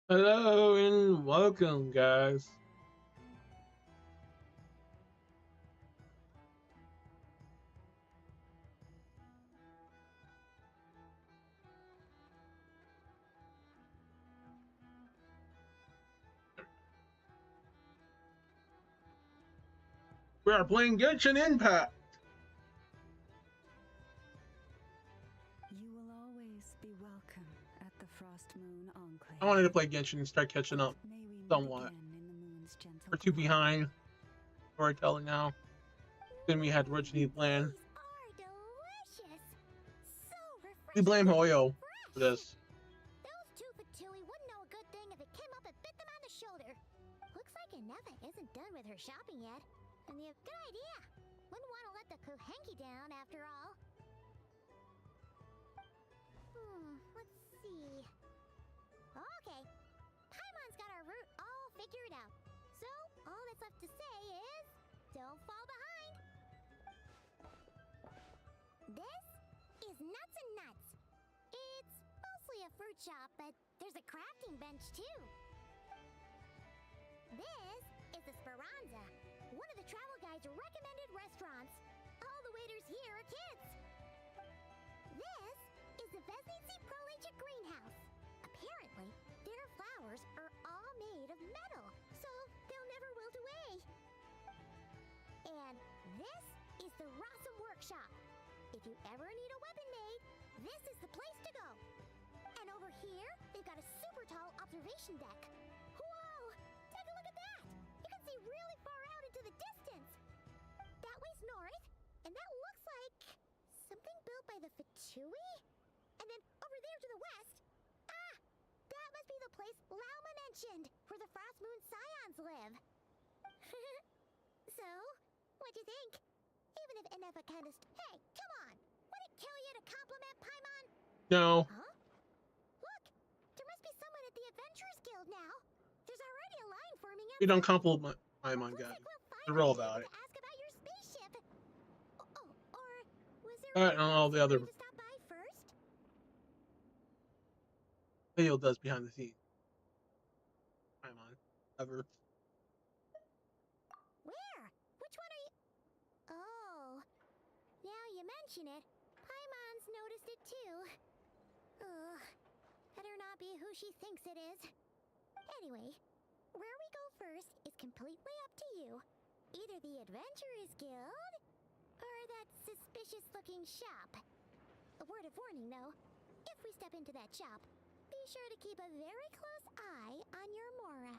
Hello and welcome, guys. We are playing Genshin Impact. You will always be welcome at the Frost Moon Enclave. I wanted to play Genshin and start catching up May we meet somewhat. again in the moon's gentle We're too glow. behind storytelling now. Then we had originally planned. These are delicious. So We blame refreshing. Hoyo for this. Those two Fatui wouldn't know a good thing if it came up and bit them on the shoulder. Looks like Neva isn't done with her shopping yet. And you have good idea. Wouldn't want to let the Kuhenki down after all. Let's see. Okay. Paimon's got our route all figured out. So, all that's left to say is, don't fall behind. This is Nuts and Nuts. It's mostly a fruit shop, but there's a crafting bench too. This is the Speranza, one of the travel guide's recommended restaurants. All the waiters here are kids. This is the Vesnici Prolecha greenhouse. Apparently, their flowers are all made of metal, so they'll never wilt away. And this is the Rossum workshop. If you ever need a weapon made, this is the place to go. And over here, they've got a super tall observation deck. Whoa! Take a look at that! You can see really far out into the distance. That way's north, and that looks like something built by the Fatui? And then over there to the west, that must be the place Lauma mentioned, where the Frost Moon Scions live. So, what'd you think? Even if Eneva kind of... Hey, come on! Would it kill you to compliment Paimon? No. Huh? Look! There must be someone at the Adventurers Guild now. There's already a line forming up. You don't compliment Paimon, Looks guys. like we'll find They're real people about it. to ask about your spaceship. Oh, or was there Alright, and all the other to stop by first? video does behind the scenes. Paimon. Ever. Where? Which one are you... Oh, now you mention it, Paimon's noticed it too. Ugh, better not be who she thinks it is. Anyway, where we go first is completely up to you. Either the Adventurers Guild, or that suspicious-looking shop. A word of warning, though. If we step into that shop, be sure to keep a very close eye on your Mora.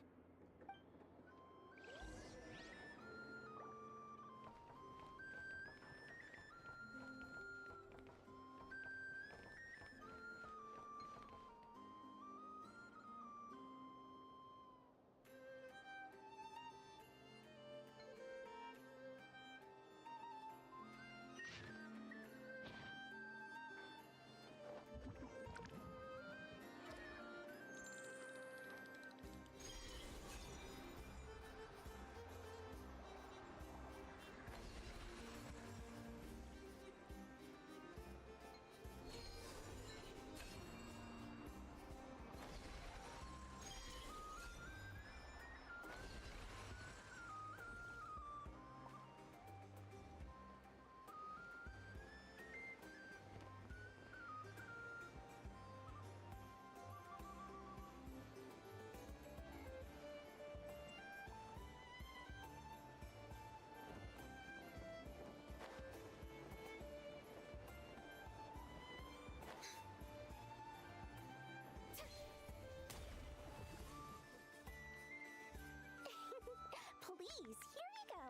Please, here you go.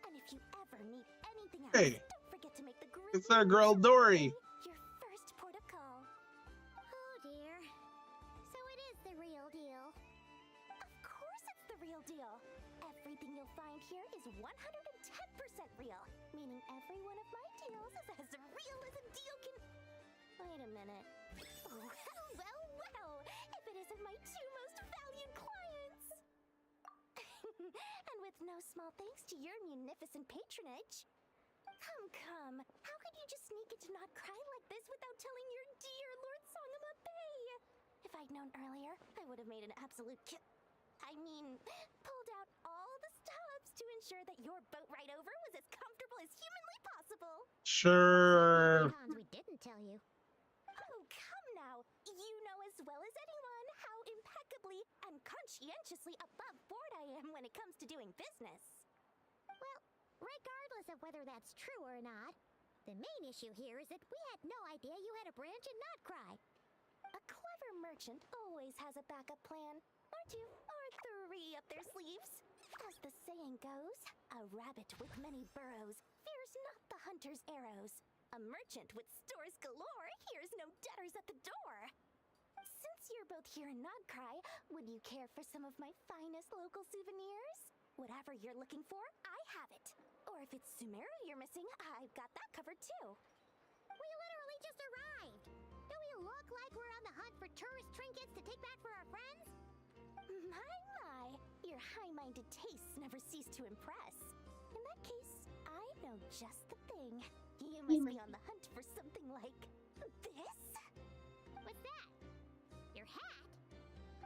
And if you ever need anything else, Hey. don't forget to make the group. It's our girl Dory. Your first port of call. Oh dear. So it is the real deal. Of course it's the real deal. Everything you'll find here is 110% real. Meaning every one of my deals is as real as a deal can... Wait a minute. Well. If it isn't my two most valued clients. And with no small thanks to your munificent patronage. Come. How could you just sneak into not cry like this without telling your dear Lord Songama Bay? If I'd known earlier, I would have made an absolute pulled out all the stops to ensure that your boat ride over was as comfortable as humanly possible. Sure. Cons we didn't tell you. Oh, come now. You know as well as anyone how impeccably and conscientiously above board I am when it comes to doing business. Well, regardless of whether that's true or not, the main issue here is that we had no idea you had a branch in Notcry. A clever merchant always has a backup plan, or two, or three up their sleeves. As the saying goes, a rabbit with many burrows fears not the hunter's arrows. A merchant with stores galore hears no debtors at the door. Since you're both here in Nodcry, would you care for some of my finest local souvenirs? Whatever you're looking for, I have it. Or if it's Sumeru you're missing, I've got that covered too. We literally just arrived. Do we look like we're on the hunt for tourist trinkets to take back for our friends? My. Your high-minded tastes never cease to impress. In that case, I know just the thing. You must be on the hunt for something like this? What's that? Your hat?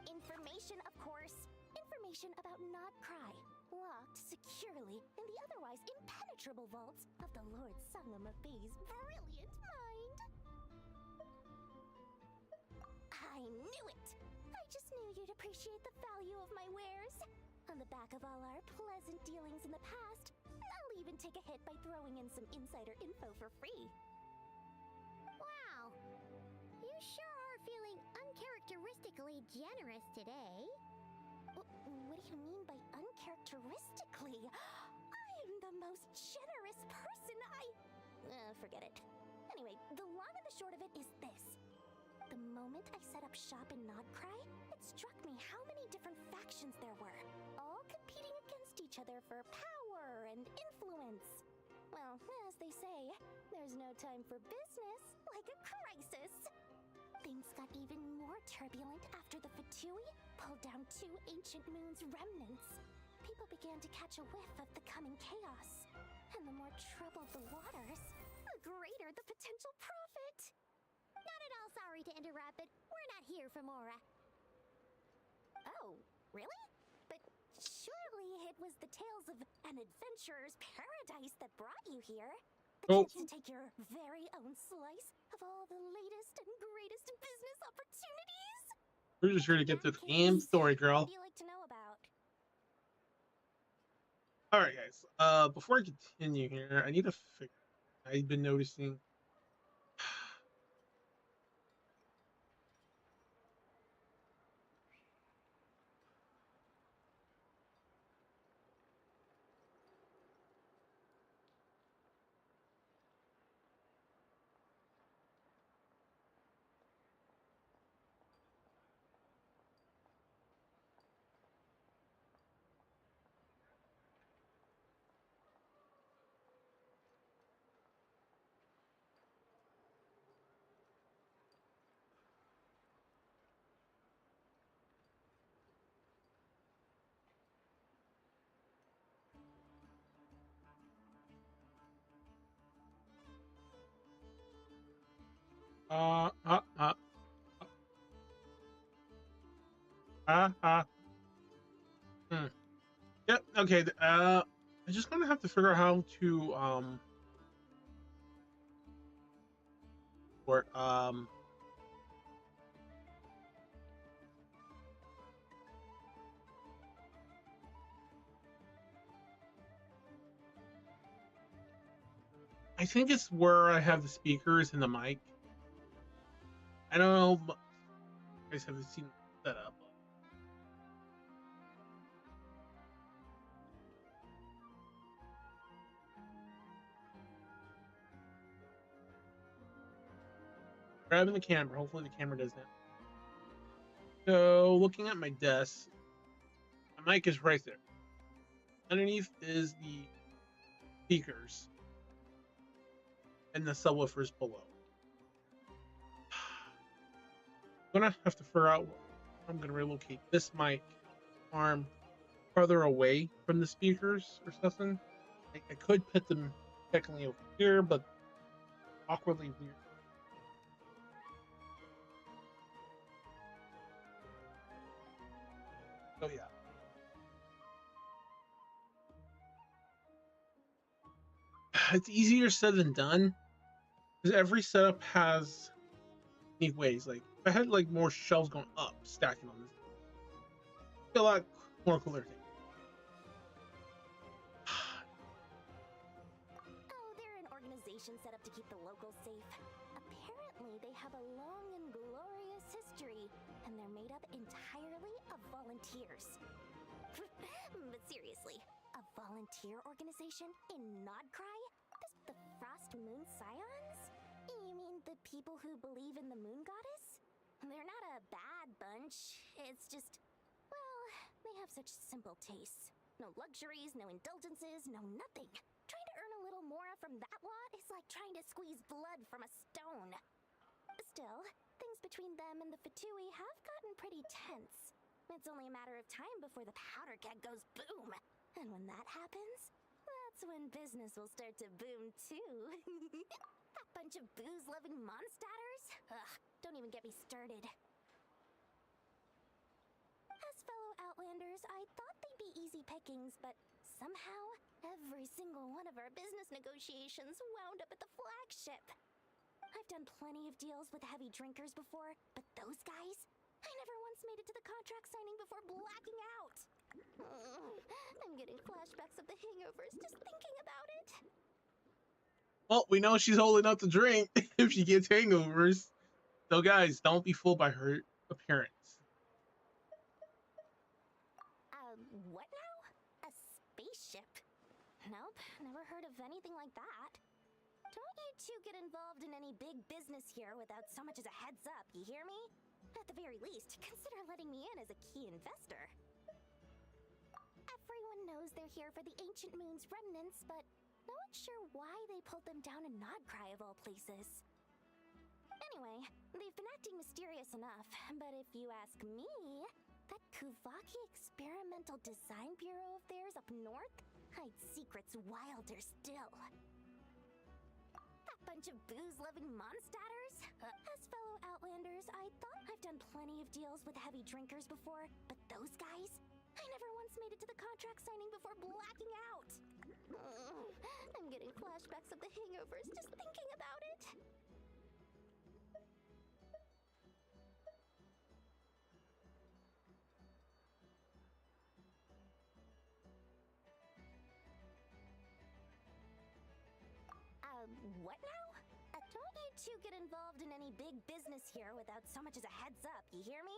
Information, of course. Information about Nodcry, locked securely in the otherwise impenetrable vaults of the Lord Sangamabe's brilliant mind. I knew it! I just knew you'd appreciate the value of my wares. On the back of all our pleasant dealings in the past, I'll even take a hit by throwing in some insider info for free. Wow! You sure are feeling uncharacteristically generous today. What do you mean by uncharacteristically? I am the most generous person forget it. Anyway, the long and the short of it is this. The moment I set up shop in Nodcry, it struck me how many different factions there were, all competing against each other for power and influence. Well, as they say, there's no time for business like a crisis. Things got even more turbulent after the Fatui pulled down 2 ancient moon's remnants. People began to catch a whiff of the coming chaos. And the more troubled the waters, the greater the potential profit. Not at all sorry to interrupt, but we're not here for Mora. Oh, really? But surely it was the tales of an adventurer's paradise that brought you here. The chance to take your very own slice of all the latest and greatest business opportunities. We're just here to get the damn story, girl. What do you like to know about? All right, guys. Before I continue here, I need to figure. I've been noticing. Uh, uh, uh, hmm. Yep. Okay. I just gonna have to figure out how to or I think it's where I have the speakers and the mic. I don't know. I just haven't seen it set up. Grabbing the camera. Hopefully the camera does that. So looking at my desk, my mic is right there. Underneath is the speakers and the subwoofers below. I'm gonna have to figure out. I'm gonna relocate this mic arm farther away from the speakers or something. I could put them technically over here, but awkwardly weird. So yeah. It's easier said than done because every setup has unique ways. Like if I had like more shelves going up, stacking on this, it'd be a lot more cooler thing. Oh, they're an organization set up to keep the locals safe. Apparently, they have a long and glorious history, and they're made up entirely of volunteers. But seriously, a volunteer organization in Nodcry? The Frost Moon Scions? You mean the people who believe in the moon goddess? They're not a bad bunch. It's just, well, they have such simple tastes. No luxuries, no indulgences, no nothing. Trying to earn a little more from that lot is like trying to squeeze blood from a stone. Still, things between them and the Fatui have gotten pretty tense. It's only a matter of time before the powder keg goes boom. And when that happens, that's when business will start to boom too. That bunch of booze-loving monsters? Ugh, don't even get me started. As fellow Outlanders, I thought they'd be easy pickings, but somehow, every single one of our business negotiations wound up at the flagship. I've done plenty of deals with heavy drinkers before, but those guys? I never once made it to the contract signing before blacking out. I'm getting flashbacks of the hangovers just thinking about it. Well, we know she's holding up the drink if she gets hangovers. So guys, don't be fooled by her appearance. What now? A spaceship? Nope, never heard of anything like that. Don't you two get involved in any big business here without so much as a heads up, you hear me? At the very least, consider letting me in as a key investor. Everyone knows they're here for the Ancient Moon's remnants, but no one's sure why they pulled them down in Nodcry of all places. Anyway, they've been acting mysterious enough, but if you ask me, that Kuvaki Experimental Design Bureau of theirs up north hides secrets wilder still. That bunch of booze-loving monsters? As fellow Outlanders, I thought I've done plenty of deals with heavy drinkers before, but those guys? I never once made it to the contract signing before blacking out. I'm getting flashbacks of the hangovers just thinking about it. What now? Don't you two get involved in any big business here without so much as a heads up, you hear me?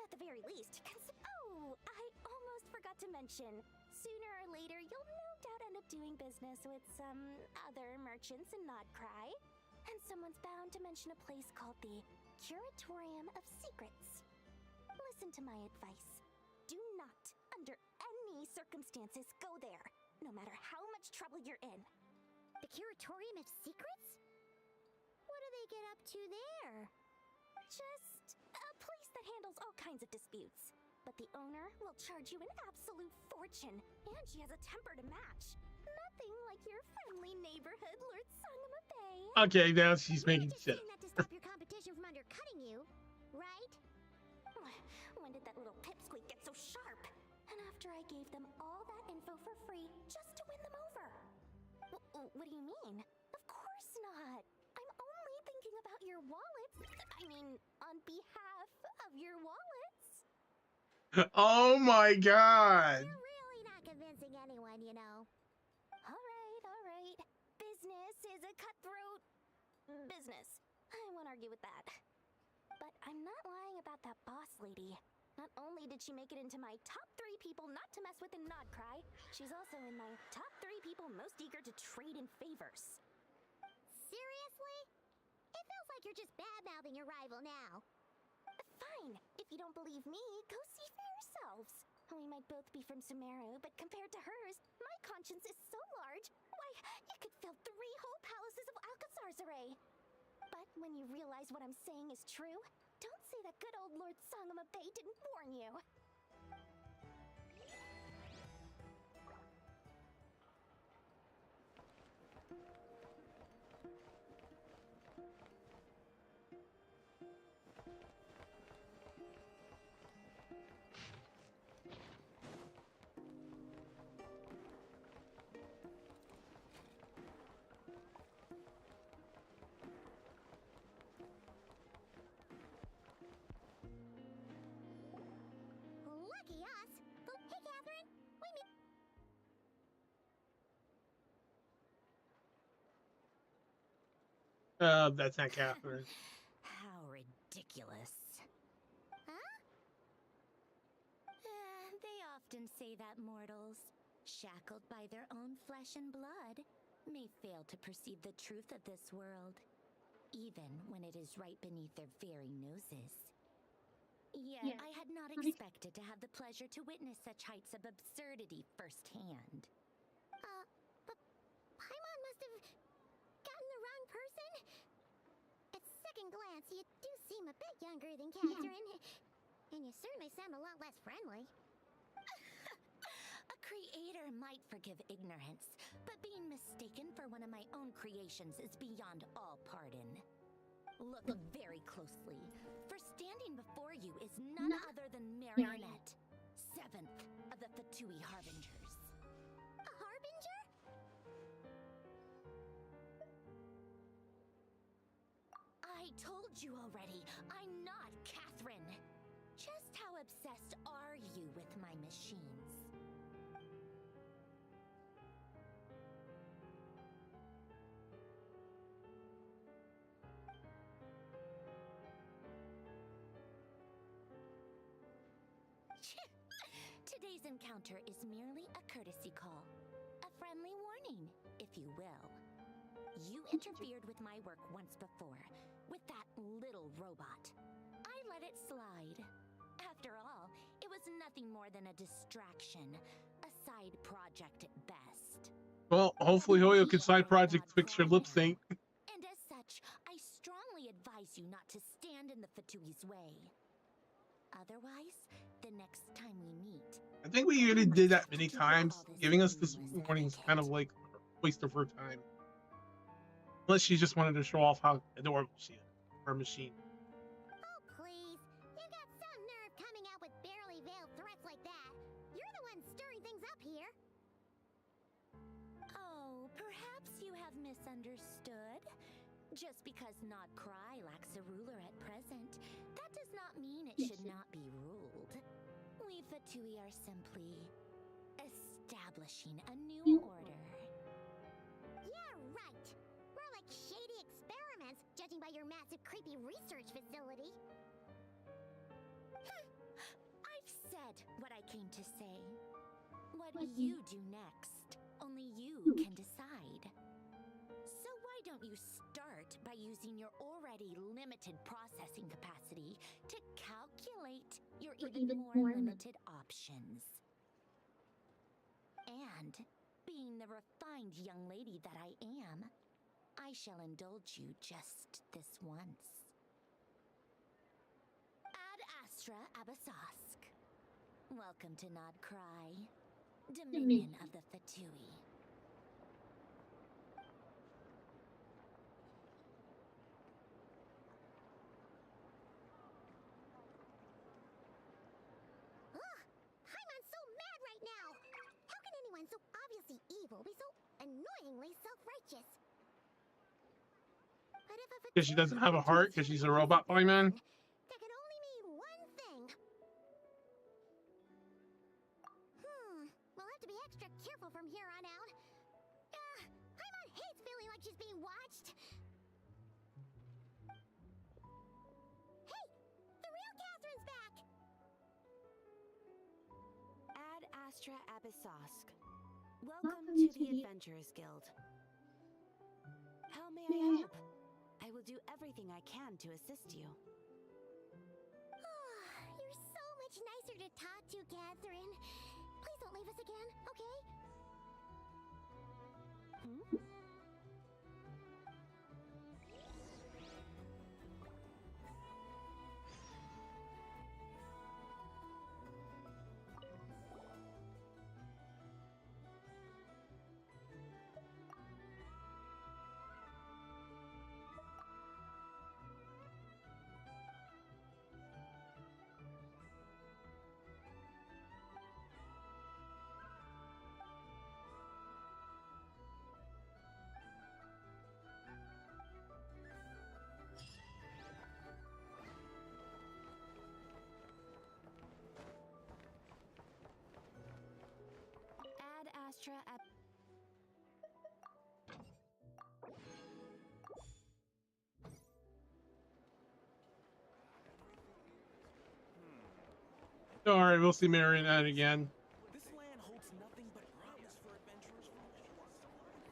At the very least, oh, I almost forgot to mention. Sooner or later, you'll no doubt end up doing business with some other merchants in Nodcry. And someone's bound to mention a place called the Curatorium of Secrets. Listen to my advice. Do not, under any circumstances, go there, no matter how much trouble you're in. The Curatorium of Secrets? What do they get up to there? Just a place that handles all kinds of disputes. But the owner will charge you an absolute fortune, and she has a temper to match. Nothing like your friendly neighborhood, Lord Sangama Bay. Okay, now she's making sense. You're just saying that to stop your competition from undercutting you, right? When did that little pipsqueak get so sharp? And after I gave them all that info for free just to win them over. What do you mean? Of course not. I'm only thinking about your wallets. I mean, on behalf of your wallets. Oh my god. You're really not convincing anyone, you know. All right. Business is a cutthroat business. I won't argue with that. But I'm not lying about that boss lady. Not only did she make it into my top 3 people not to mess with in Nodcry, she's also in my top 3 people most eager to trade in favors. Seriously? It feels like you're just bad-mouthing your rival now. Fine. If you don't believe me, go see for yourselves. We might both be from Sumeru, but compared to hers, my conscience is so large, why, you could fill 3 whole palaces of Alcazar's array. But when you realize what I'm saying is true, don't say that good old Lord Sangama Bay didn't warn you. That's not Catherine. How ridiculous. Huh? They often say that mortals, shackled by their own flesh and blood, may fail to perceive the truth of this world, even when it is right beneath their very noses. Yet I had not expected to have the pleasure to witness such heights of absurdity firsthand. But Paimon must have gotten the wrong person? At second glance, you do seem a bit younger than Catherine. And you certainly sound a lot less friendly. A creator might forgive ignorance, but being mistaken for one of my own creations is beyond all pardon. Look very closely, for standing before you is none other than Marionette, 7th of the Fatui Harbingers. A harbinger? I told you already, I'm not Catherine. Just how obsessed are you with my machines? Today's encounter is merely a courtesy call. A friendly warning, if you will. You interfered with my work once before, with that little robot. I let it slide. After all, it was nothing more than a distraction, a side project at best. Well, hopefully Hoyo can side project fix your lip sync. And as such, I strongly advise you not to stand in the Fatui's way. Otherwise, the next time we meet... I think we already did that many times. Giving us this warning's kind of like a waste of her time. Unless she just wanted to show off how adorable she is, her machine. Oh, please. You got some nerve coming out with barely veiled threats like that. You're the one stirring things up here. Oh, perhaps you have misunderstood. Just because Nod Cry lacks a ruler at present, that does not mean it should not be ruled. We Fatui are simply establishing a new order. Yeah, right. More like shady experiments, judging by your massive, creepy research facility. I've said what I came to say. What you do next, only you can decide. So why don't you start by using your already limited processing capacity to calculate your even more limited options? And, being the refined young lady that I am, I shall indulge you just this once. Ad Astra Abyssosk. Welcome to Nod Cry, Dominion of the Fatui. Paimon's so mad right now! How can anyone so obviously evil be so annoyingly self-righteous? But if a Because she doesn't have a heart, because she's a robot Paimon. that could only mean one thing. We'll have to be extra careful from here on out. Paimon hates feeling like she's being watched. Hey! The real Catherine's back! Ad Astra Abyssosk. Welcome to the Adventurers Guild. How may I help? I will do everything I can to assist you. You're so much nicer to talk to, Catherine. Please don't leave us again, okay? All right, we'll see Marionette again. This land holds nothing but promise for adventurers who want to learn.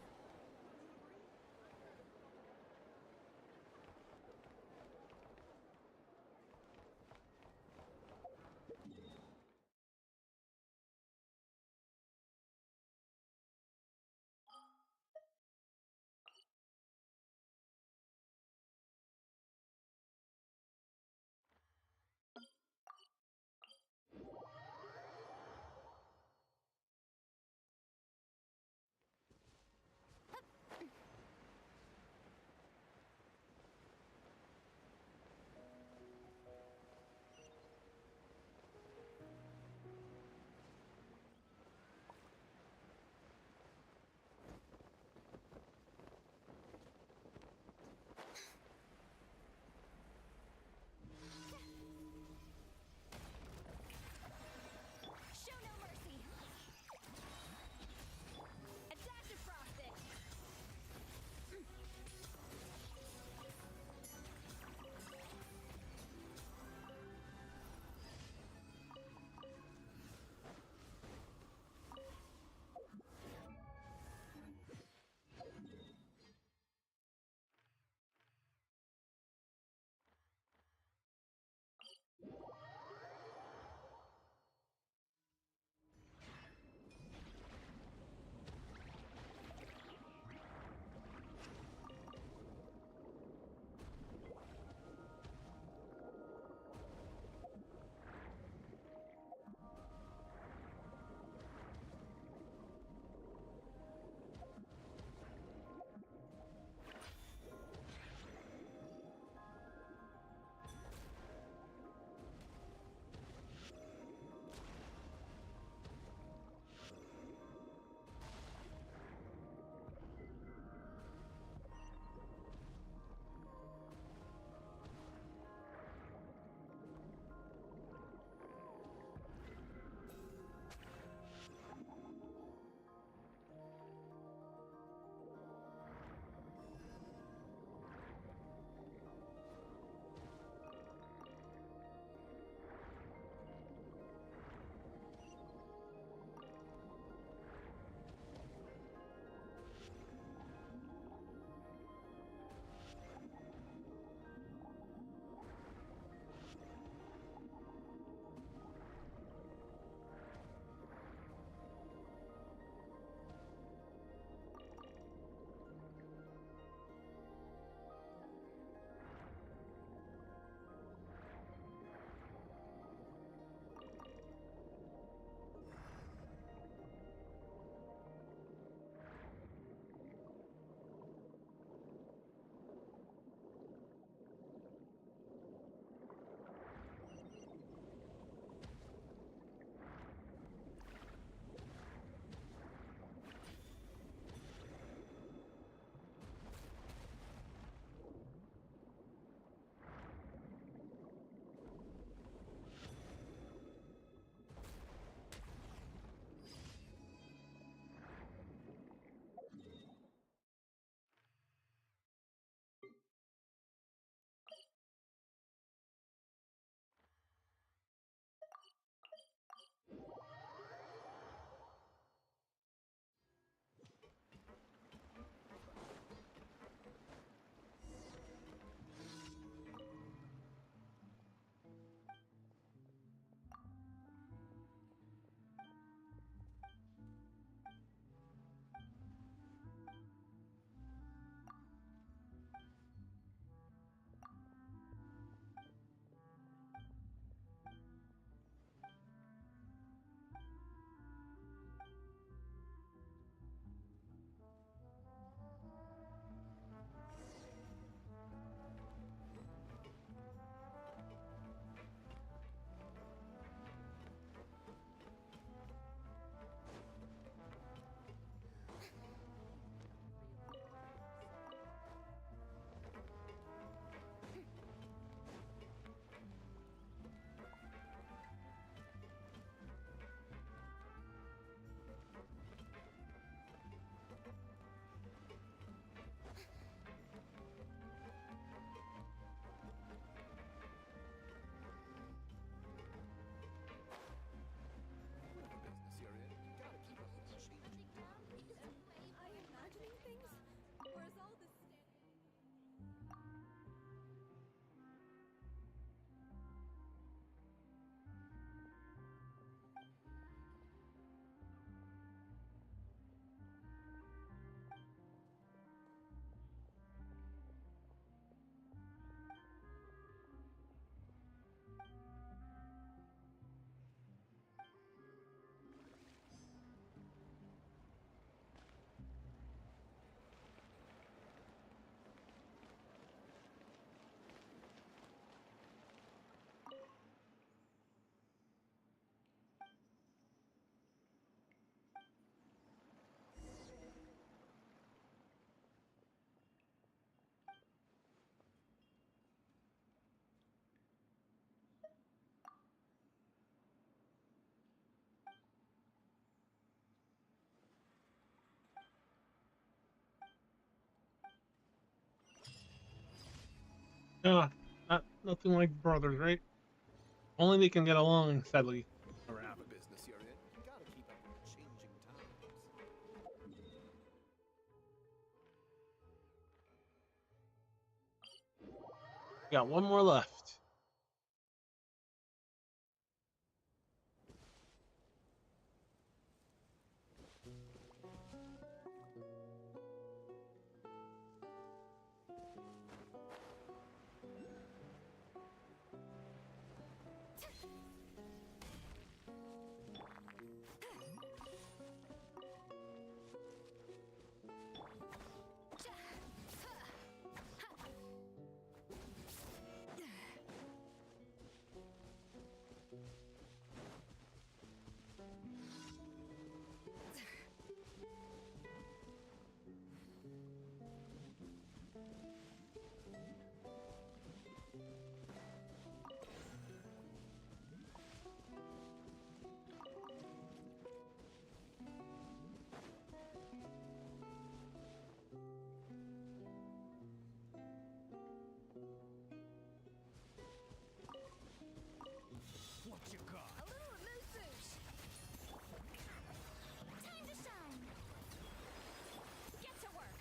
Yeah, nothing like brothers, right? Only they can get along, sadly. All right. Have a business you're in. Gotta keep up with the changing times. We got one more left. What you got? A little moose. Time to shine. Get to work.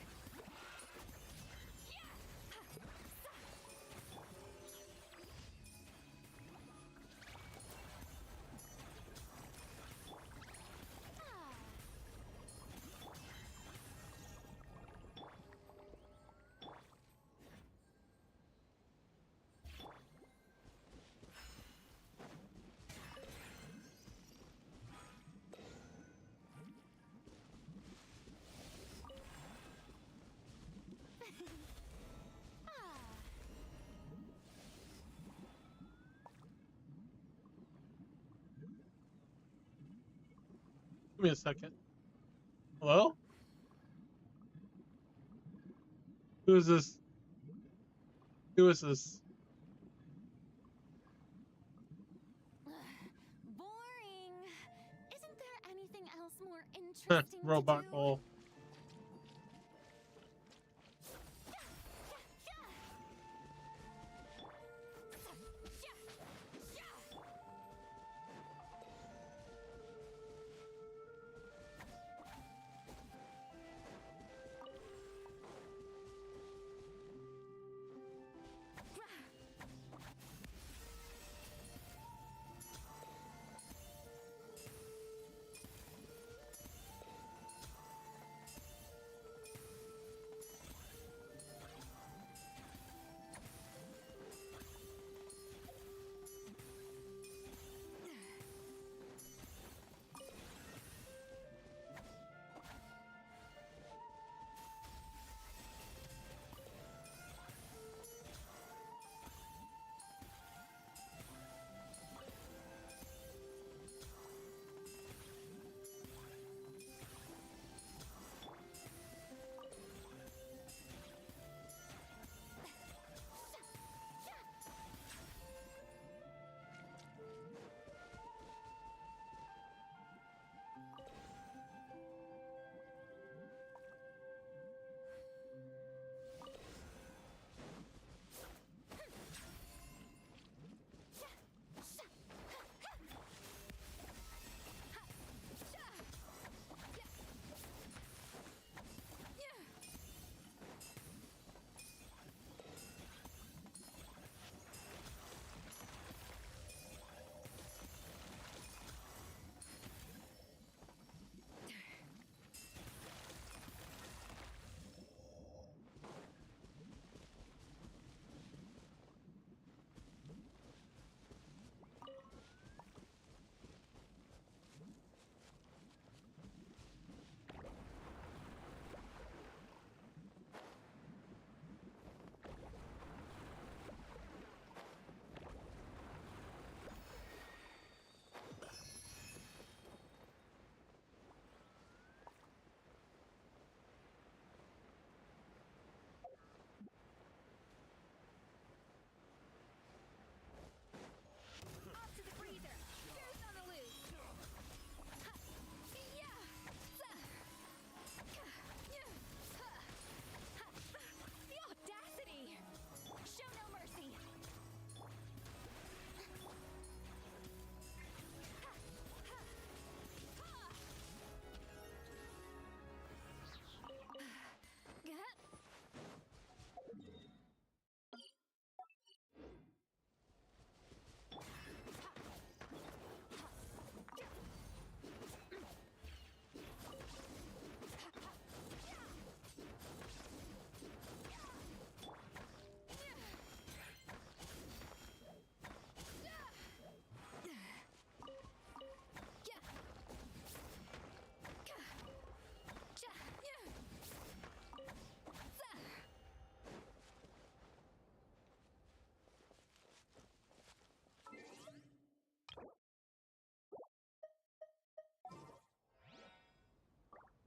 Give me a second. Hello? Who is this? Who is this? Boring. Isn't there anything else more interesting Robot to do? call.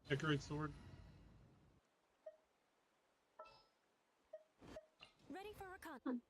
Decorate sword. Ready for recon.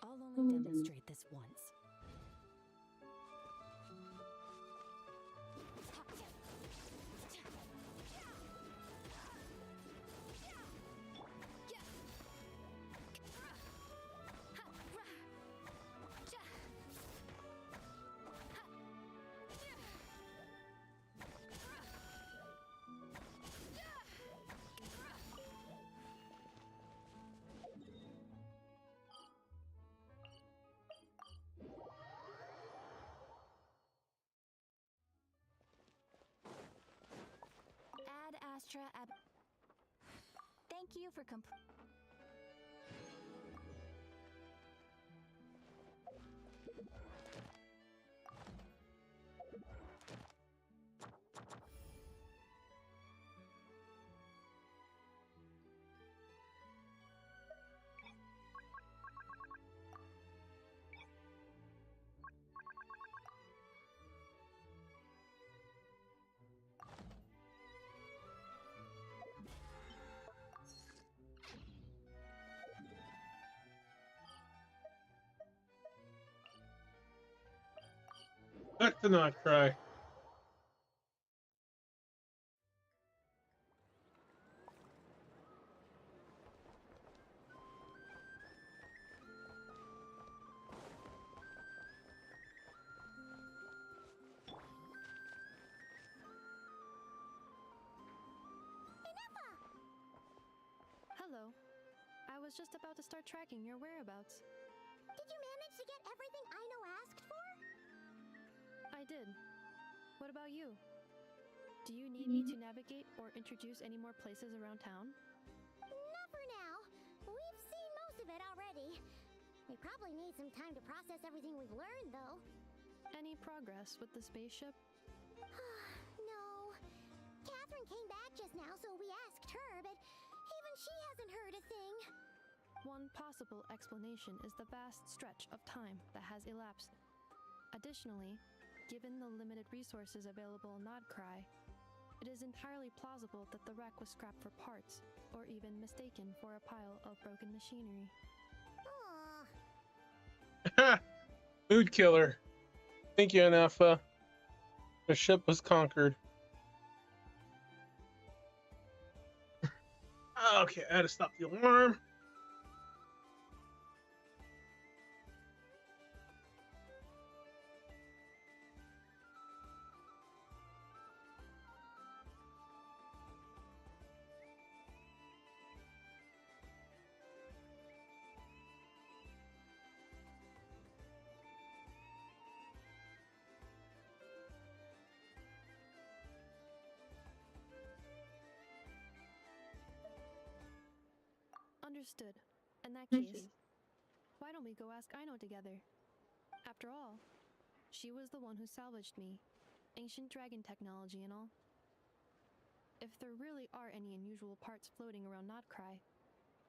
I'll only demonstrate this once. Ad Astra Ab. Thank you for Back to not cry. Hello. I was just about to start tracking your whereabouts. Did you manage to get everything Aino asked for? I did. What about you? Do you need me to navigate or introduce any more places around town? Not for now. We've seen most of it already. We probably need some time to process everything we've learned, though. Any progress with the spaceship? No. Catherine came back just now, so we asked her, but even she hasn't heard a thing. One possible explanation is the vast stretch of time that has elapsed. Additionally, given the limited resources available in Nodcry, it is entirely plausible that the wreck was scrapped for parts, or even mistaken for a pile of broken machinery. Aw. Mood killer. Thank you, Anafa. The ship was conquered. Okay, I had to stop the alarm. Understood. In that case, why don't we go ask Aino together? After all, she was the one who salvaged me. Ancient dragon technology and all. If there really are any unusual parts floating around Nodcry,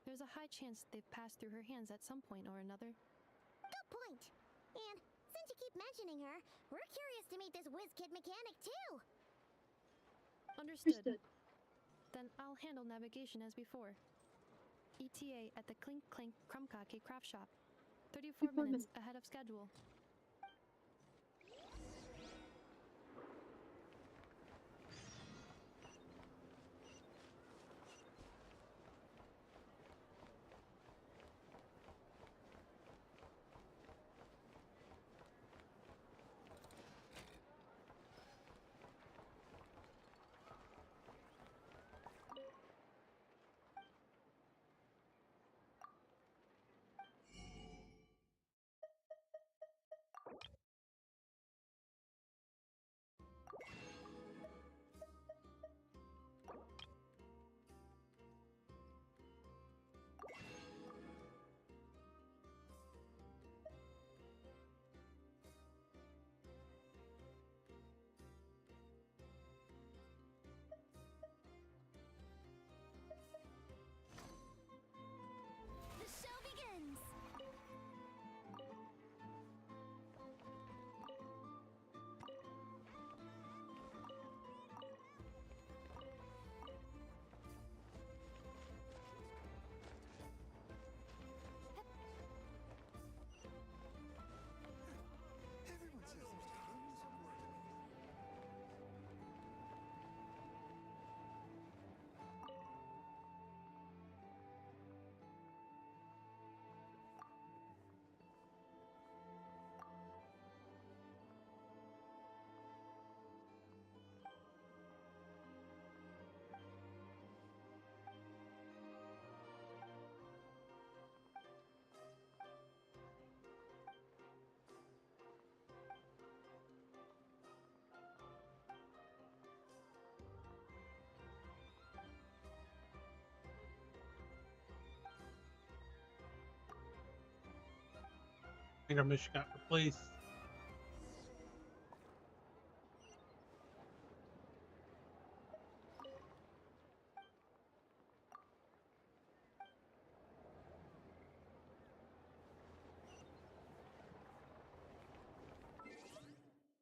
there's a high chance they've passed through her hands at some point or another. Good point. And since you keep mentioning her, we're curious to meet this whiz-kid mechanic, too. Understood. Then I'll handle navigation as before. ETA at the Clink Clank Krumkake craft shop. 34 minutes ahead of schedule. think our mission got replaced.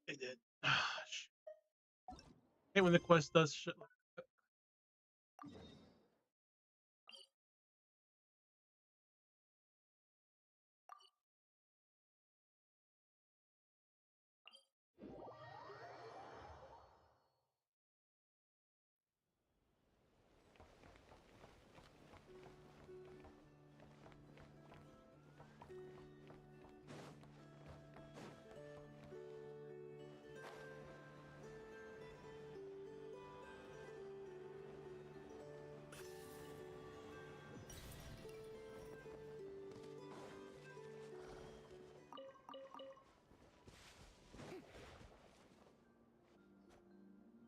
They did. Hey, when the quest does shit like that.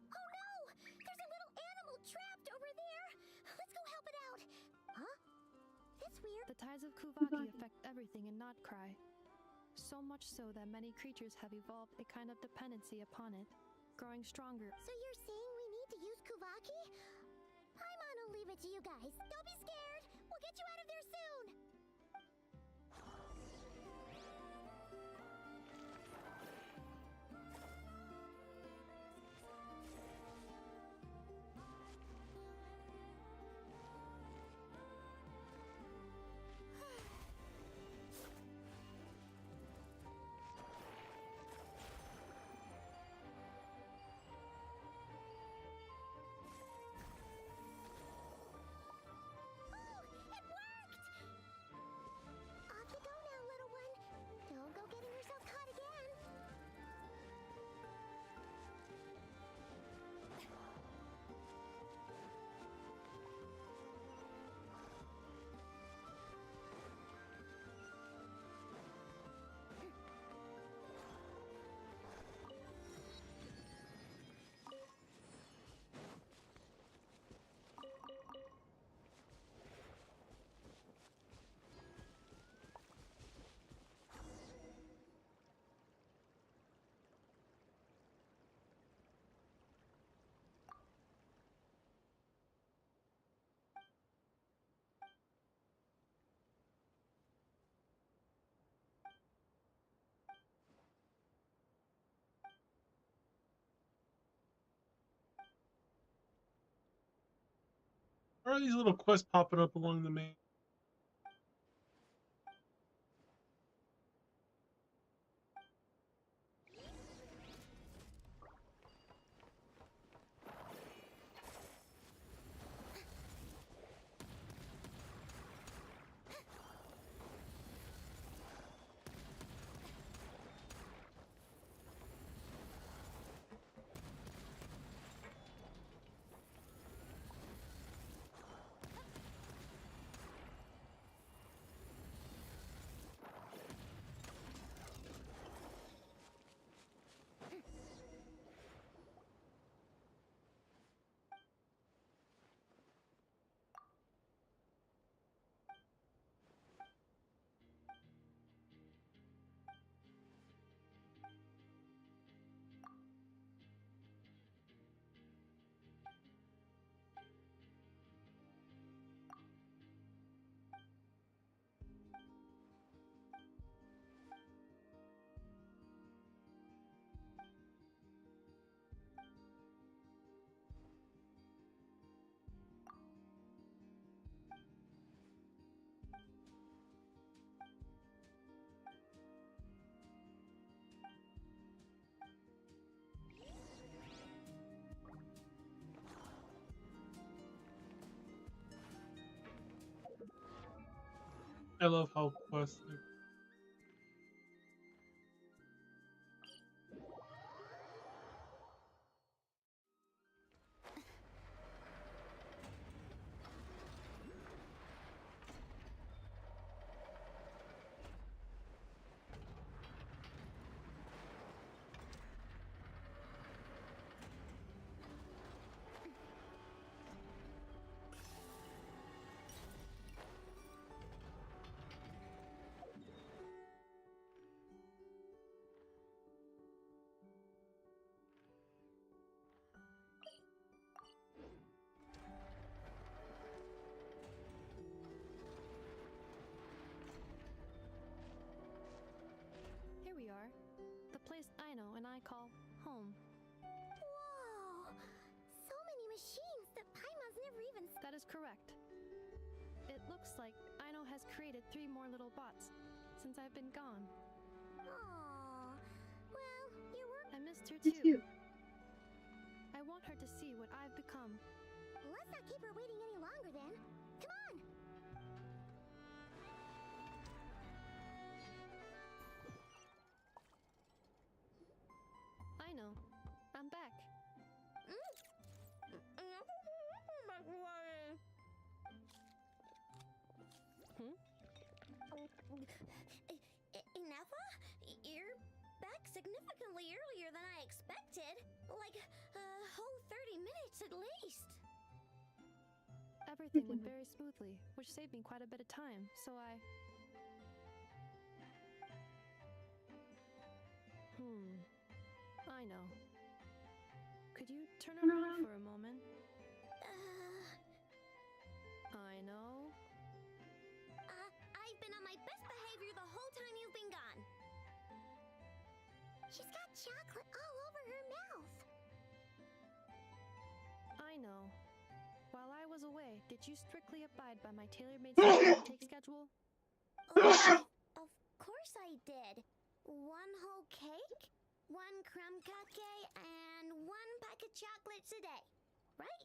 Oh no! There's a little animal trapped over there! Let's go help it out! Huh? That's weird. The tides of Kuvaki affect everything in Notcry. So much so that many creatures have evolved a kind of dependency upon it, growing stronger. So you're saying we need to use Kuvaki? Paimon will leave it to you guys. Don't be scared! We'll get you out of there soon! It worked! Off you go now, little one. Don't go getting yourself caught again. Why are these little quests popping up along the main? I love how quests. is correct. It looks like Aino has created 3 more little bots since I've been gone. Aww. Well, your work. I missed her too. I want her to see what I've become. Well, let's not keep her waiting any longer then. Come on! Aino, I'm back. Nefa? You're back significantly earlier than I expected. Like a whole 30 minutes at least. Everything went very smoothly, which saved me quite a bit of time, so I... I know. Could you turn around for a moment? I know. I've been on my best behavior the whole time you've been gone. She's got chocolate all over her mouth. I know. While I was away, did you strictly abide by my tailor-made intake schedule? Of course I did. 1 whole cake, 1 crumb cupcake, and 1 pack of chocolates a day, right?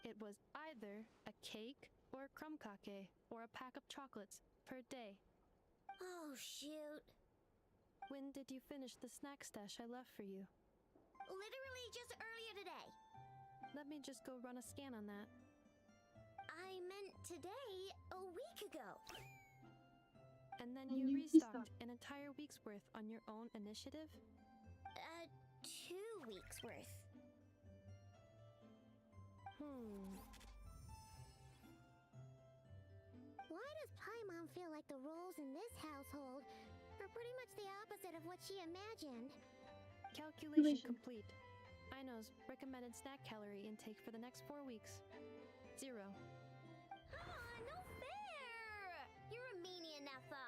It was either a cake or a crumb cake or a pack of chocolates per day. Oh, shoot. When did you finish the snack stash I left for you? Literally just earlier today. Let me just go run a scan on that. I meant today, a week ago. And then you restocked an entire week's worth on your own initiative? 2 weeks worth. Why does Paimon feel like the roles in this household are pretty much the opposite of what she imagined? Calculation complete. Aino's recommended snack calorie intake for the next 4 weeks. 0. No fair! You're a meanie, Nefa.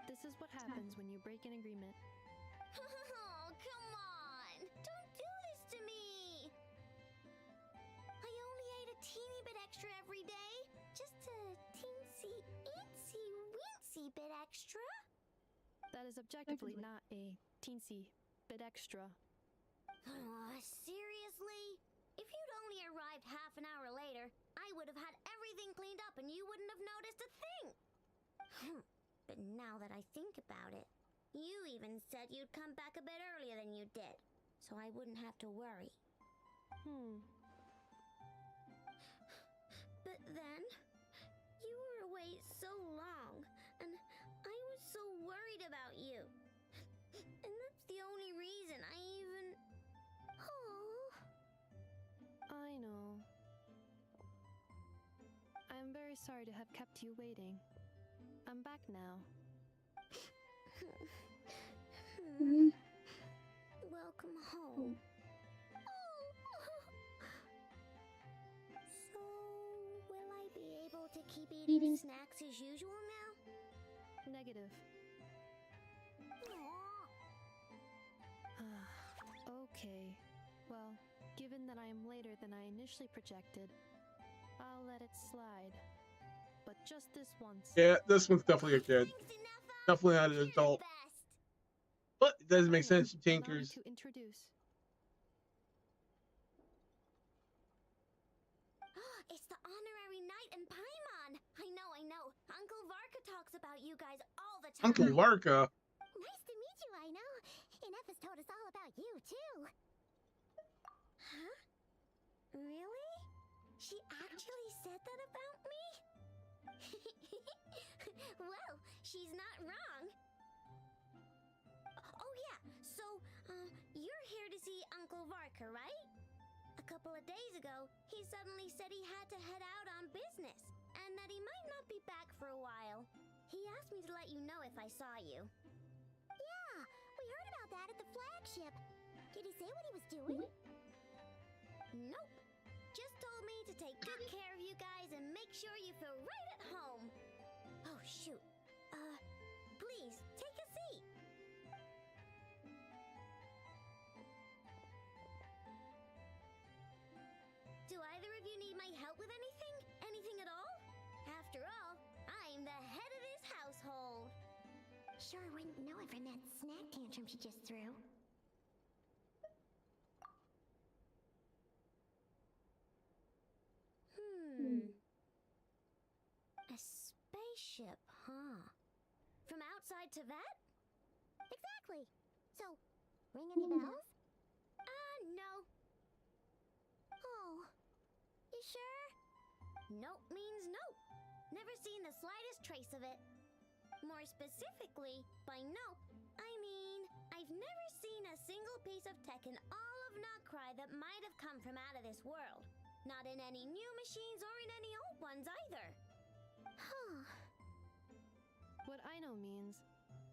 This is what happens when you break an agreement. Oh, come on! Don't do this to me! I only ate a teeny bit extra every day. Just a teensy, itsy, weensy bit extra. That is objectively not a teensy bit extra. Seriously? If you'd only arrived half an hour later, I would have had everything cleaned up and you wouldn't have noticed a thing. But now that I think about it, you even said you'd come back a bit earlier than you did, so I wouldn't have to worry. But then, you were away so long, and I was so worried about you. And that's the only reason I even... I know. I'm very sorry to have kept you waiting. I'm back now. Welcome home. So, will I be able to keep eating snacks as usual now? Negative. Okay. Well, given that I am later than I initially projected, I'll let it slide. But just this once. Yeah, this one's definitely a kid. Definitely not an adult. But it doesn't make sense. Tinkers. To introduce. It's the honorary knight and Paimon. I know. Uncle Varka talks about you guys all the time. Uncle Varka? Nice to meet you, I know. And F has told us all about you, too. Huh? Really? She actually said that about me? Well, she's not wrong. Oh yeah, so, you're here to see Uncle Varka, right? A couple of days ago, he suddenly said he had to head out on business, and that he might not be back for a while. He asked me to let you know if I saw you. Yeah, we heard about that at the flagship. Did he say what he was doing? Nope. Just told me to take good care of you guys and make sure you feel right at home. Oh, shoot. Please, take a seat. Do either of you need my help with anything? household. Sure wouldn't know it from that snack tantrum she just threw. A spaceship, huh? From outside to that? Exactly. So, ring any bells? No. Oh, you sure? Nope means nope. Never seen the slightest trace of it. More specifically, by nope, I mean, I've never seen a single piece of tech in all of Nokrai that might have come from out of this world. Not in any new machines or in any old ones either. Huh. What I know means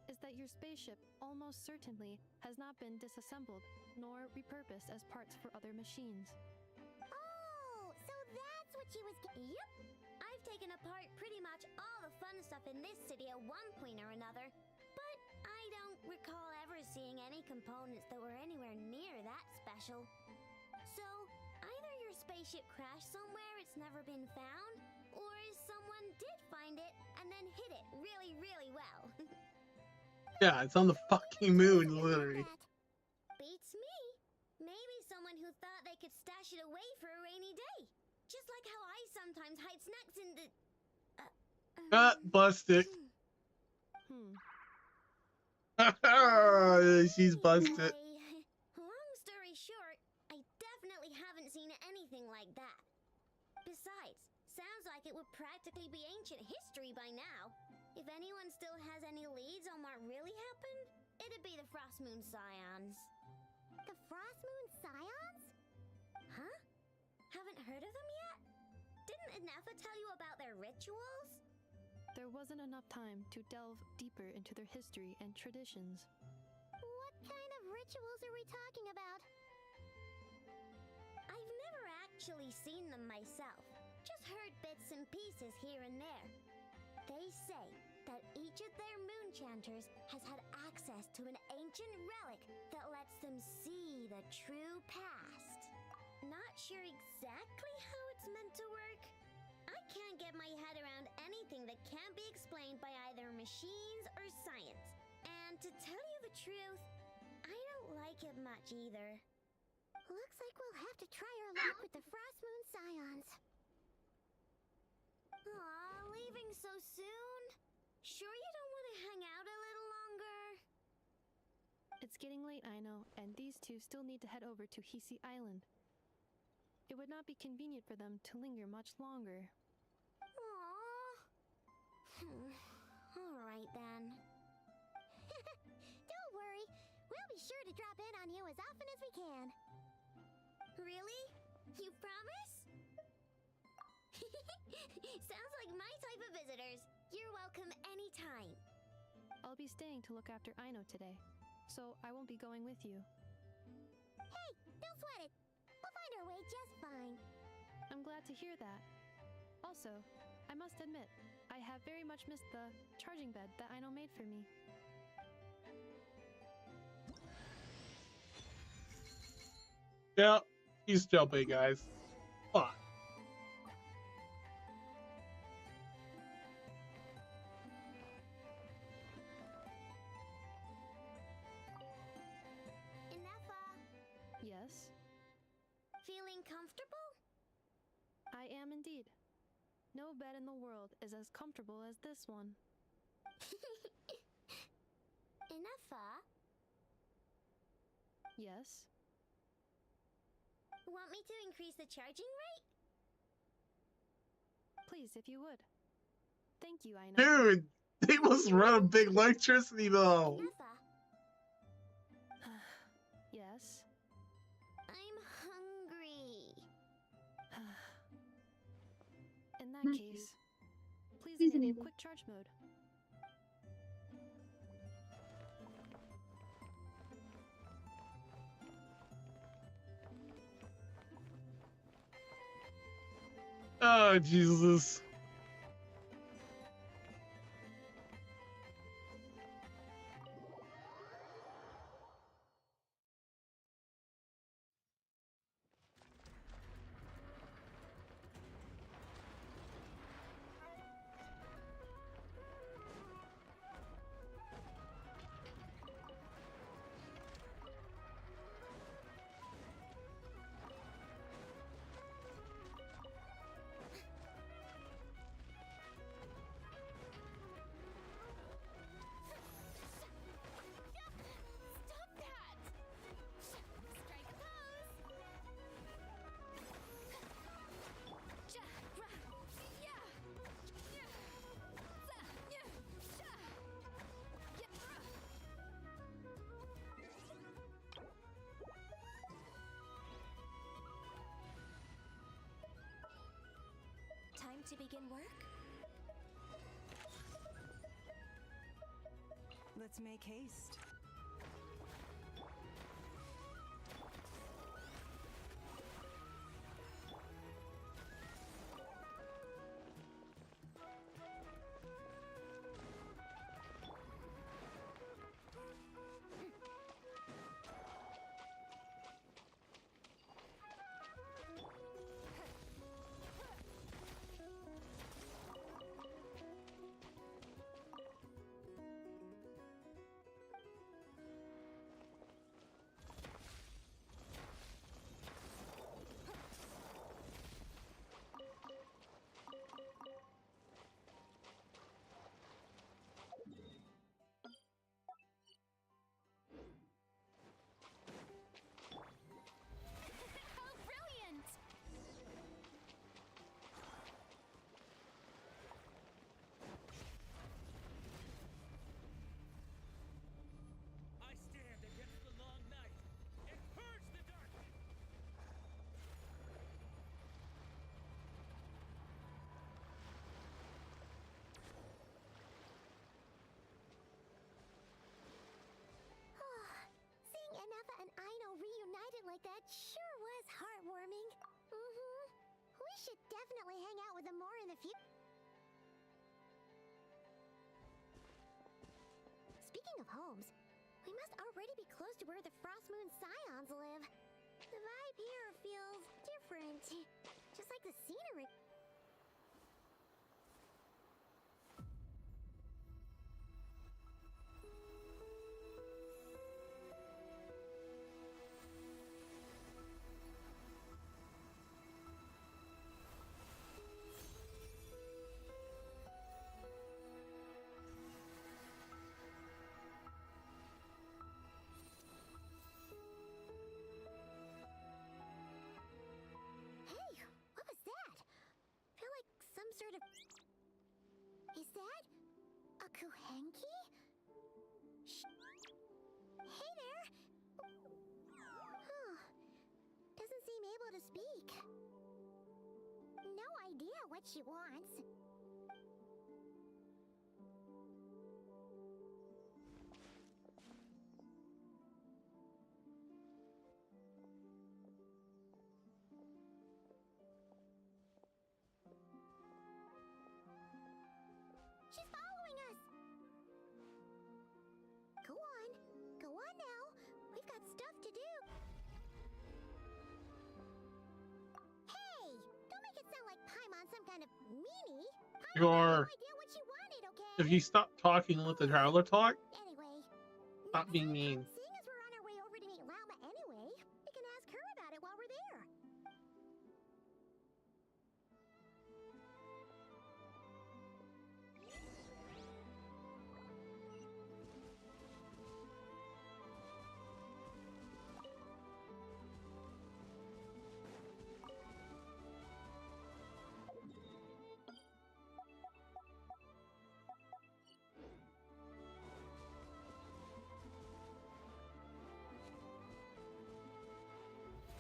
is that your spaceship almost certainly has not been disassembled nor repurposed as parts for other machines. Oh, so that's what she was Yep. I've taken apart pretty much all the fun stuff in this city at one point or another, but I don't recall ever seeing any components that were anywhere near that special. So, either your spaceship crashed somewhere it's never been found, or someone did find it and then hid it really, really well. Yeah, it's on the fucking moon, literally. Beats me. Maybe someone who thought they could stash it away for a rainy day. Just like how I sometimes hide snacks in the... Busted. She's busted. Long story short, I definitely haven't seen anything like that. Besides, sounds like it would practically be ancient history by now. If anyone still has any leads on what really happened, it'd be the Frost Moon Scions. The Frost Moon Scions? Huh? Haven't heard of them yet? Didn't Nefa tell you about their rituals? There wasn't enough time to delve deeper into their history and traditions. What kind of rituals are we talking about? I've never actually seen them myself, just heard bits and pieces here and there. They say that each of their moon chanters has had access to an ancient relic that lets them see the true past. Not sure exactly how it's meant to work. I can't get my head around anything that can't be explained by either machines or science. And to tell you the truth, I don't like it much either. Looks like we'll have to try our luck with the Frost Moon Scions. Aw, leaving so soon? Sure you don't want to hang out a little longer? It's getting late, I know, and these two still need to head over to Hisi Island. It would not be convenient for them to linger much longer. Aww. Alright then. Don't worry, we'll be sure to drop in on you as often as we can. Really? You promise? Sounds like my type of visitors. You're welcome anytime. I'll be staying to look after Aino today, so I won't be going with you. Hey, don't sweat it. We'll find our way just fine. I'm glad to hear that. Also, I must admit, I have very much missed the charging bed that Aino made for me. Yeah, he's jumping, guys. Fuck. Nefa, Yes, feeling comfortable? I am indeed. No bed in the world is as comfortable as this one. Nefa, Yes? want me to increase the charging rate? Please, if you would. Thank you, Aino. Dude, they must run a big electricity though. Nefa, Yes? I'm hungry. In that case, please enable quick charge mode. Oh, Jesus. to begin work? Let's make haste. How brilliant! I stand against the long night and purge the darkness. Seeing Anafa and Aino reunited like that sure was heartwarming. We should definitely hang out with them more in the future. Speaking of homes, we must already be close to where the Frost Moon Scions live. The vibe here feels different. Just like the scenery. Hey, what was that? Feel like some sort of... Is that a Kuhenki? Hey there! Huh. Doesn't seem able to speak. No idea what she wants. She's following us! Go on. Go on now. We've got stuff to do. Hey! Don't make it sound like Paimon's some kind of meanie. Paimon You had no are. idea what she wanted, okay? If you stop talking and let the traveler talk, Anyway, stop being mean. seeing as we're on our way over to meet Lauma anyway, we can ask her about it while we're there.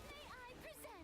May I present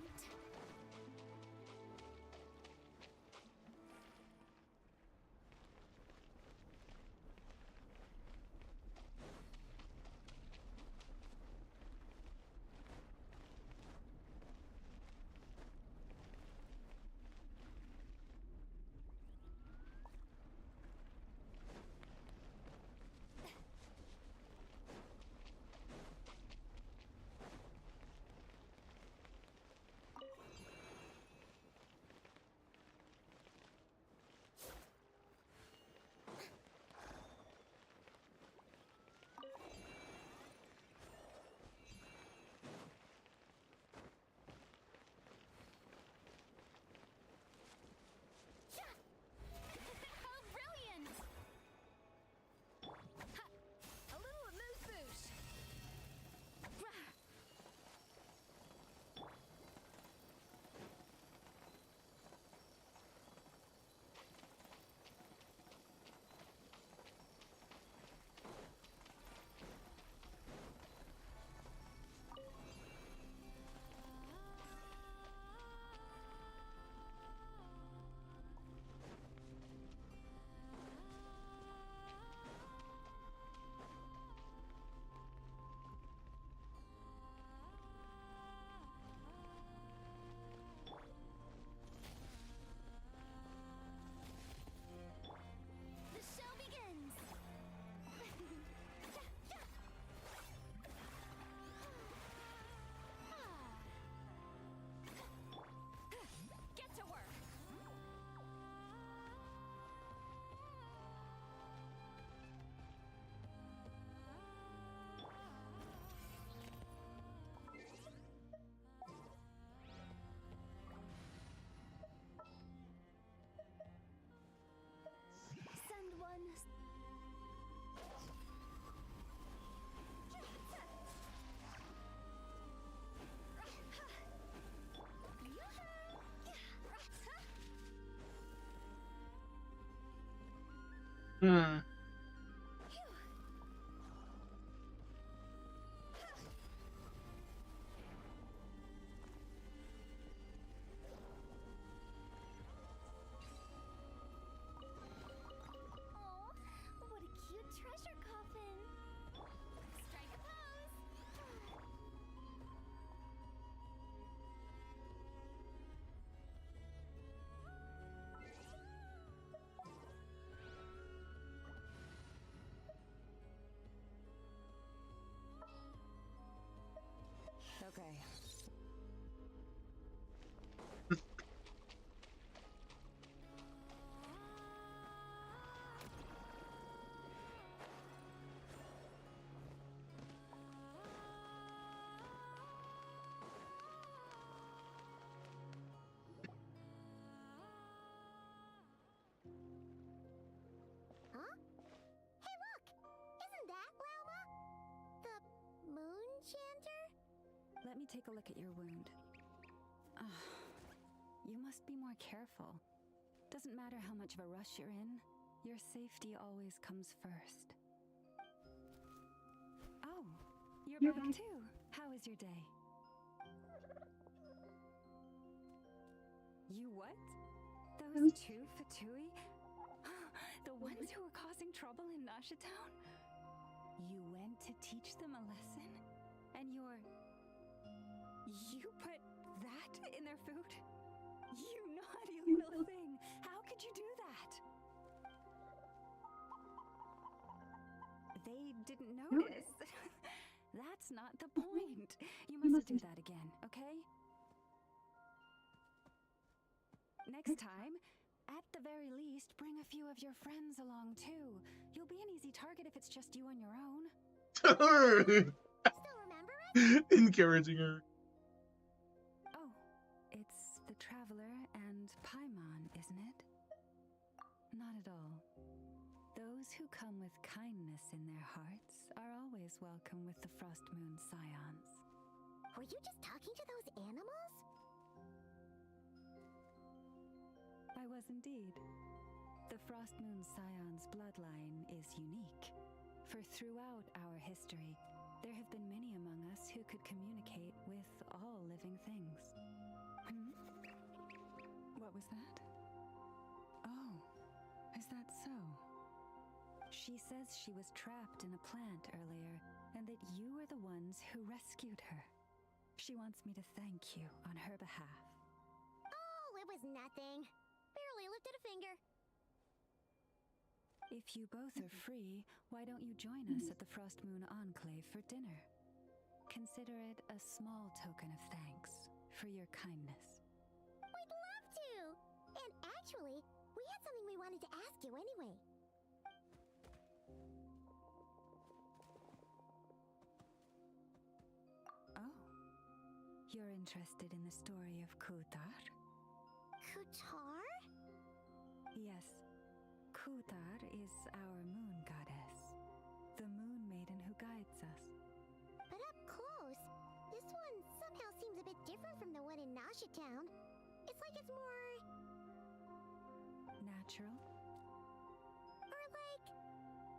Hmm. Oh, what a cute treasure coffin. Strike a pose. Okay. Huh? Hey, look! Isn't that Lauma? The moon chanter? Let me take a look at your wound. You must be more careful. Doesn't matter how much of a rush you're in, your safety always comes first. Oh, you're back too. How is your day? You what? Those two Fatui? The ones who were causing trouble in Nasha Town? You went to teach them a lesson? And you put that in their food? You naughty little thing! How could you do that? They didn't notice. That's not the point. You mustn't do that again, okay? Next time, at the very least, bring a few of your friends along too. You'll be an easy target if it's just you on your own. Still remember us? Encouraging her. Oh, it's the Traveler and Paimon, isn't it? Not at all. Those who come with kindness in their hearts are always welcome with the Frost Moon Scions. Were you just talking to those animals? I was indeed. The Frost Moon Scion's bloodline is unique, for throughout our history, there have been many among us who could communicate with all living things. What was that? Oh, is that so? She says she was trapped in a plant earlier, and that you are the ones who rescued her. She wants me to thank you on her behalf. Oh, it was nothing. Barely lifted a finger. If you both are free, why don't you join us at the Frost Moon Enclave for dinner? Consider it a small token of thanks for your kindness. We'd love to! And actually, we had something we wanted to ask you anyway. Oh, you're interested in the story of Kutar? Kutar? Yes, Kutar is our moon goddess, the moon maiden who guides us. But up close, this one somehow seems a bit different from the one in Nasha Town. It's like it's more... Natural? or like...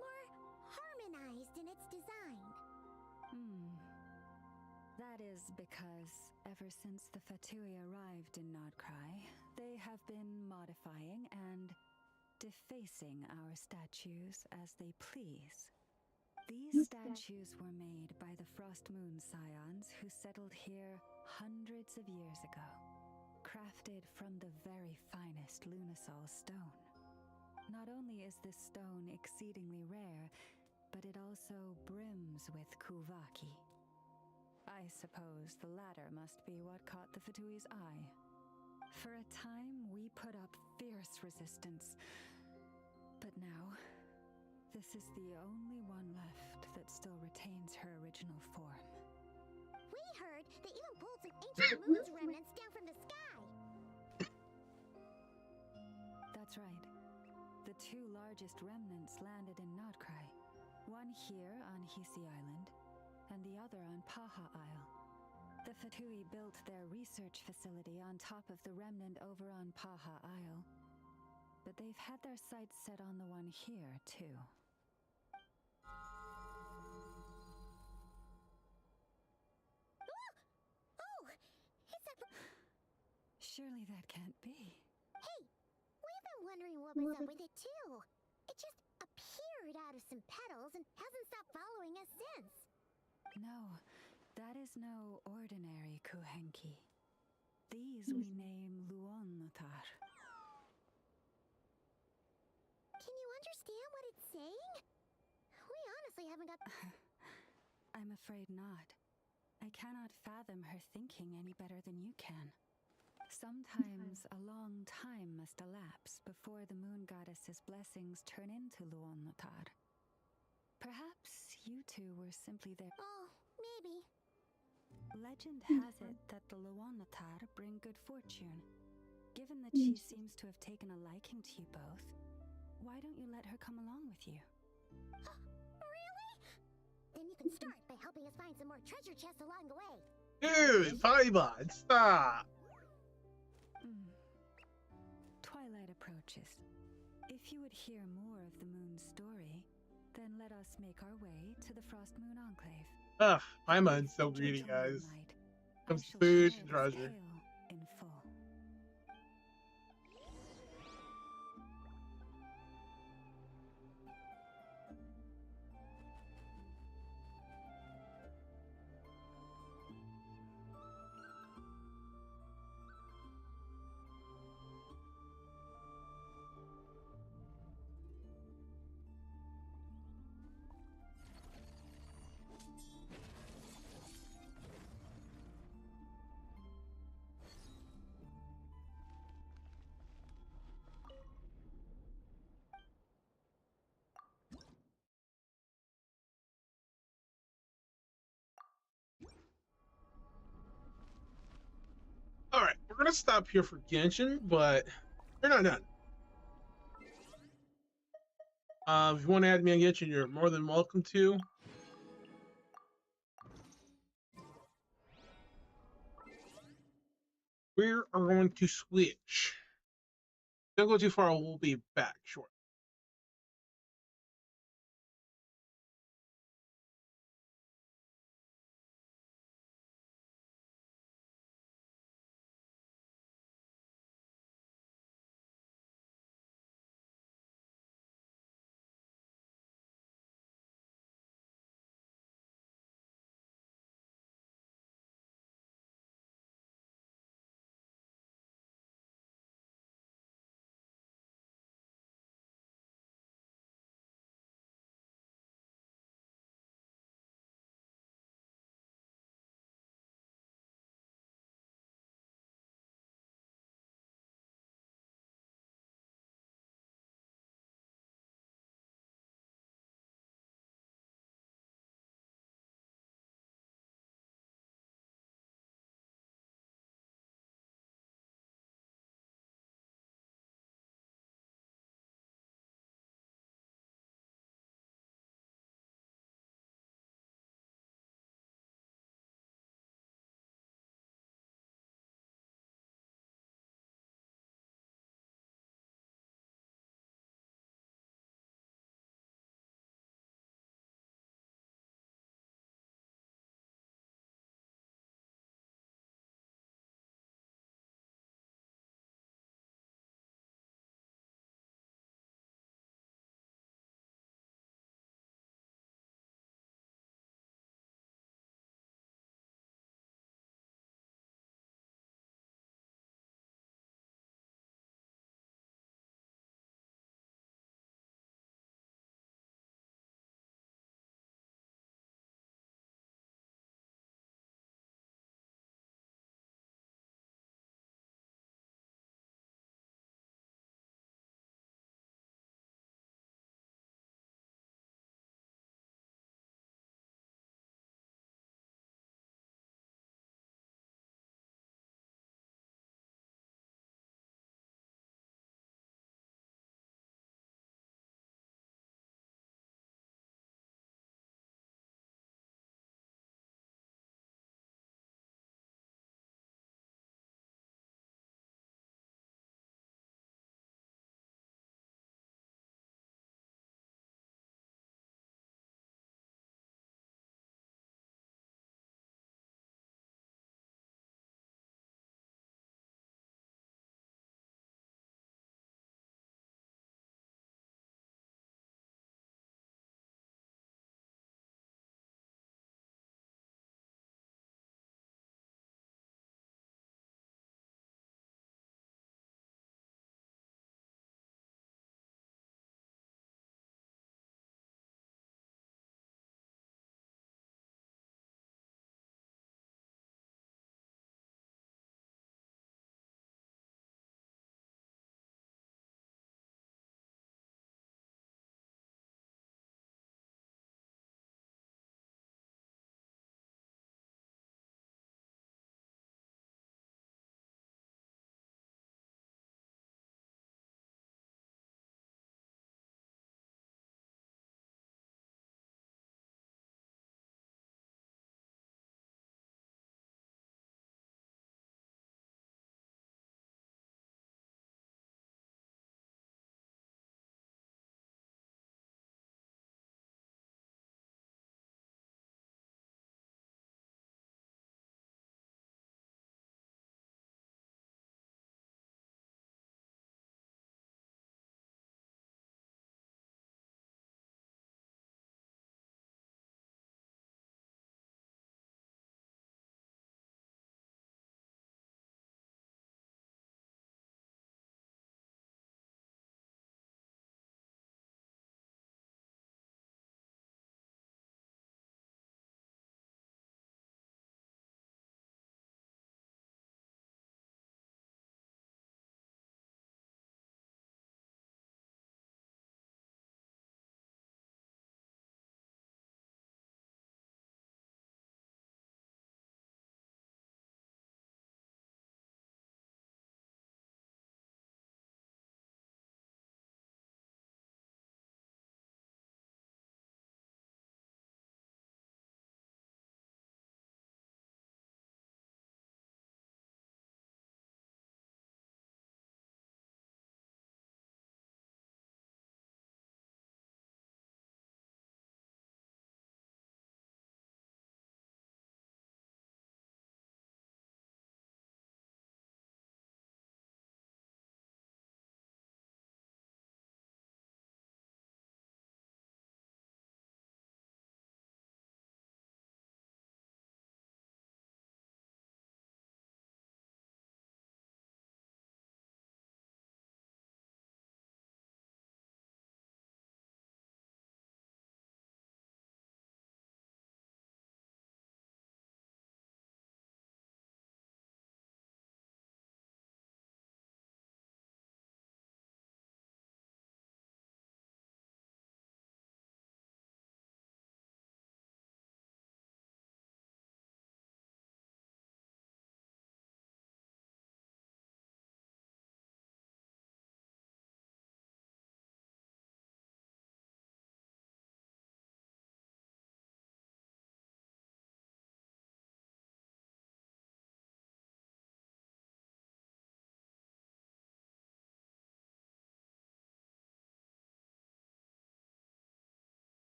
more harmonized in its design. That is because ever since the Fatui arrived in Nodcry, they have been modifying and defacing our statues as they please. These statues were made by the Frost Moon Scions who settled here hundreds of years ago, crafted from the very finest Lunasol stone. Not only is this stone exceedingly rare, but it also brims with Kuvaki. I suppose the latter must be what caught the Fatui's eye. For a time, we put up fierce resistance. But now, this is the only one left that still retains her original form. We heard they even pulled some ancient moon's remnants down from the sky. That's right. The two largest remnants landed in Nodcry. One here on Hisi Island, and the other on Paha Isle. The Fatui built their research facility on top of the remnant over on Paha Isle. but they've had their sights set on the one here, too. Oh! It's a... Surely that can't be. Hey! We've been wondering what was up with it, too. It just appeared out of some petals and hasn't stopped following us since. No, that is no ordinary Kuhenki. These we name Luonnotar. Can you understand what it's saying? We honestly haven't got... I'm afraid not. I cannot fathom her thinking any better than you can. Sometimes a long time must elapse before the moon goddess's blessings turn into Luonnotar. Perhaps you two were simply there. Oh, maybe. Legend has it that the Luonnotar bring good fortune. Given that she seems to have taken a liking to you both, why don't you let her come along with you? Really? Then you can start by helping us find some more treasure chests along the way. Dude, Paimon, stop! Twilight approaches. If you would hear more of the moon's story, then let us make our way to the Frost Moon Enclave. Ugh, Paimon's so With the greedy, gentle guys. moonlight, I Comes shall food, share this treasure. tale in full. Alright, we're gonna stop here for Genshin, but we're not done. If you want to add me on Genshin, you're more than welcome to. We are going to switch. Don't go too far, we'll be back shortly.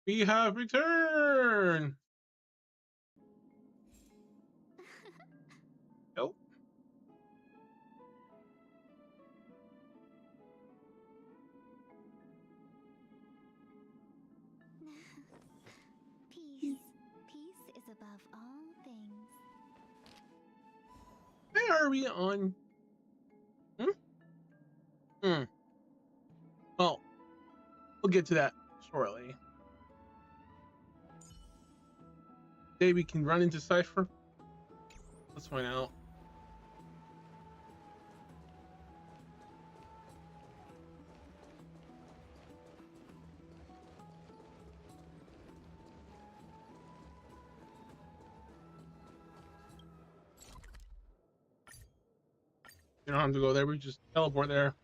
We have returned. Nope. Peace. Peace is above all things. Why are we on? Hmm. Oh, we'll get to that shortly. Today we can run into Cypher. Let's find out. You don't have to go there. We just teleport there.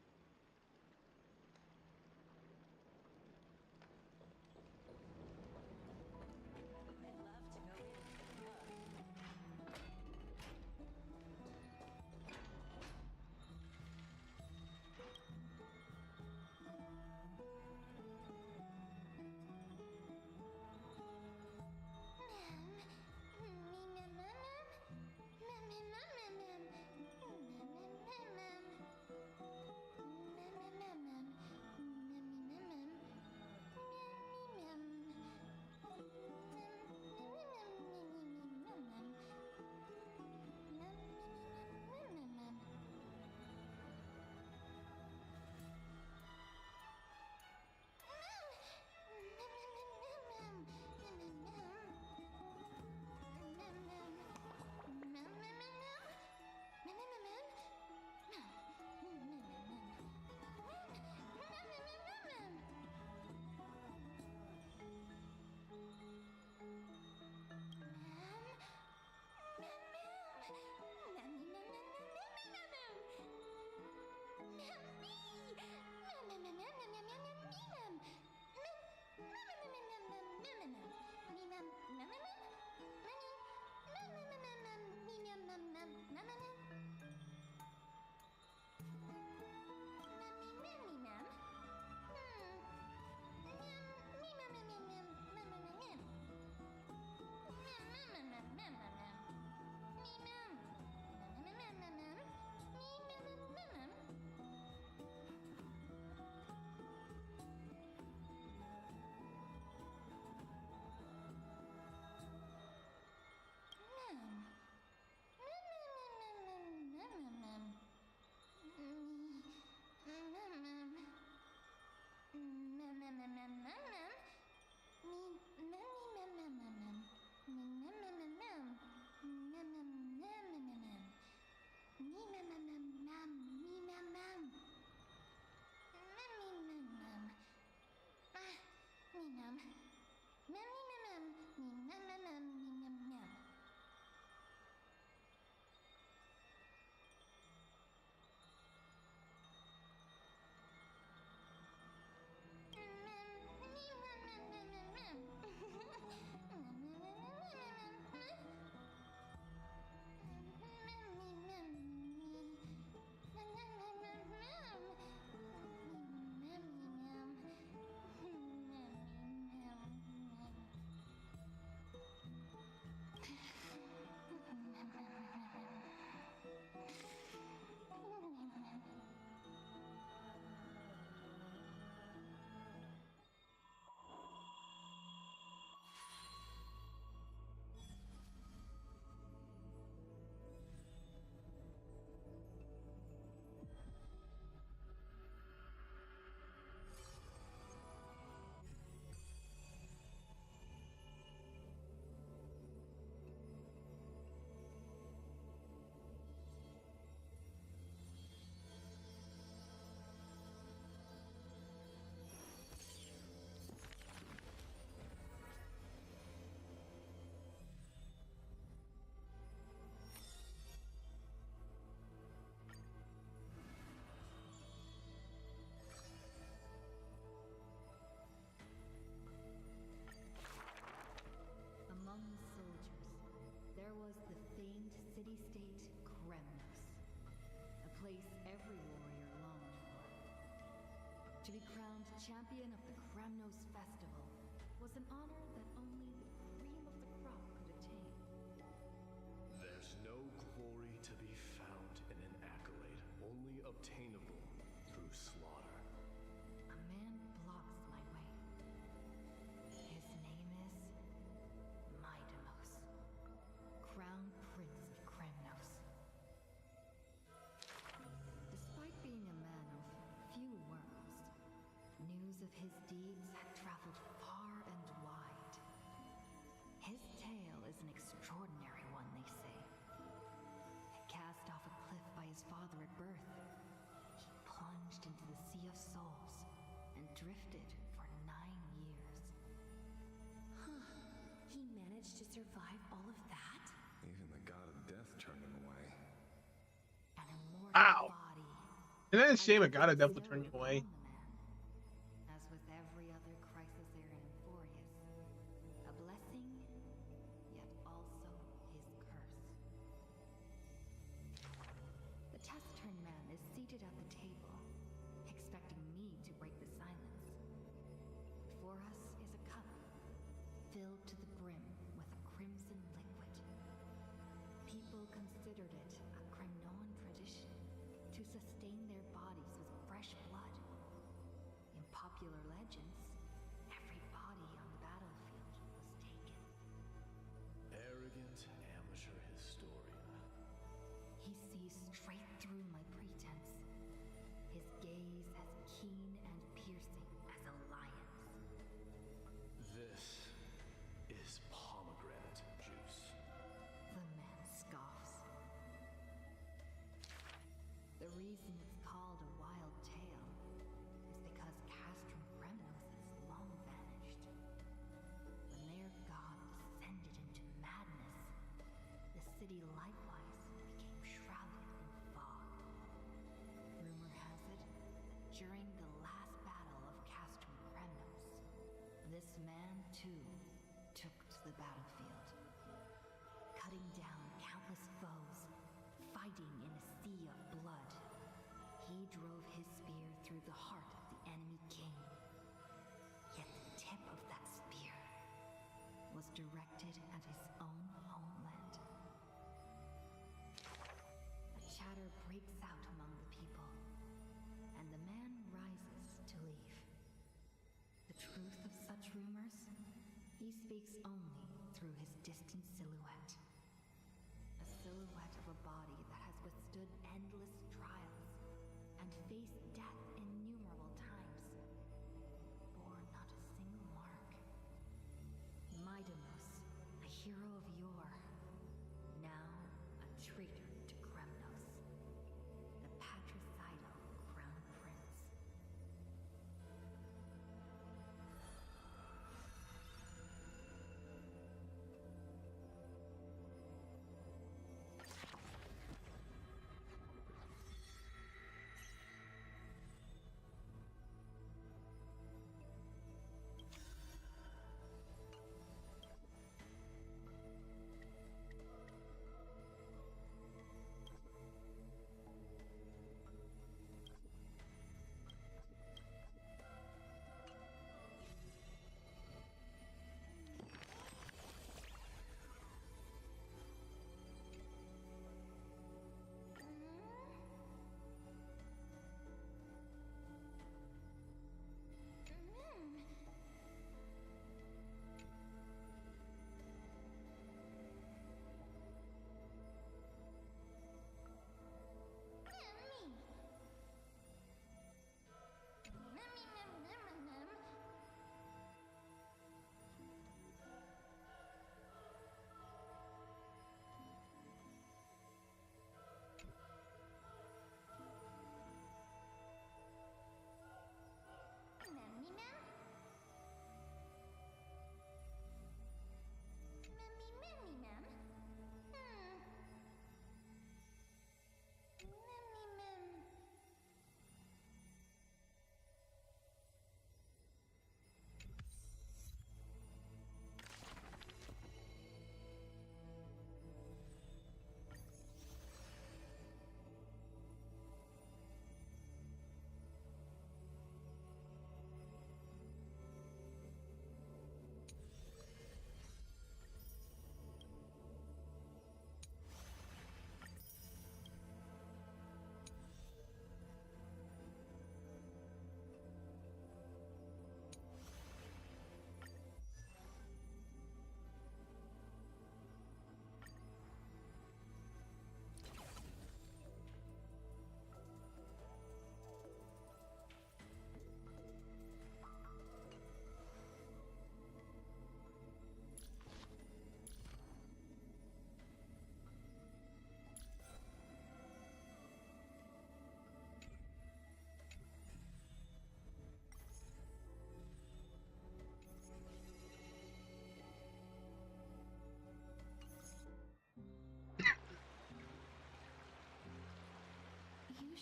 Among the soldiers, there was the famed city-state Kremnos, a place every warrior longed for. To be crowned champion of the Kremnos Festival, was an honor that only the cream of the crop could attain. There's no glory to be found in an accolade, only obtainable through slaughter. A man blocks my way. His name is Midamos, Crown Prince of Kremnos. Despite being a man of few words, news of his deeds had traveled far and wide. His tale is an extraordinary one, they say. Cast off a cliff by his father at birth, he plunged into the Sea of Souls and drifted for 9 years. He managed to survive all of that? Even the god of death turned him away. An immortal Wow. body. And then it's a shame a god of death would turn you away. As with every other crisis there in Emphorius, a blessing, yet also his curse. The taciturn man is seated at the table, expecting me to break the silence. Before us is a cup, filled to the brim with a crimson liquid. People considered it a Kremnoan tradition to sustain their bodies with fresh blood. In popular legends, every body on the battlefield was taken. Arrogant amateur historian. He sees straight through my pretense, his gaze as keen and piercing as a lion's. This is pomegranate juice. The man scoffs. The reason it's called a wild tale is because Castrum Kremnos has long vanished. When their god descended into madness, the city likewise became shrouded in fog. Rumor has it that during the last battle of Castrum Kremnos, this man too took to the battlefield, cutting down countless foes, fighting in a sea of blood. He drove his spear through the heart of the enemy king. Yet the tip of that spear was directed at his own homeland. A chatter breaks out among the people, and the man rises to leave. The truth of such rumors, he speaks only through his distant silhouette. A silhouette of a body that has withstood endless trials and faced death innumerable times, bore not a single mark. Midamos, a hero of yore, now a traitor to Kremnos, the patricidal crown prince.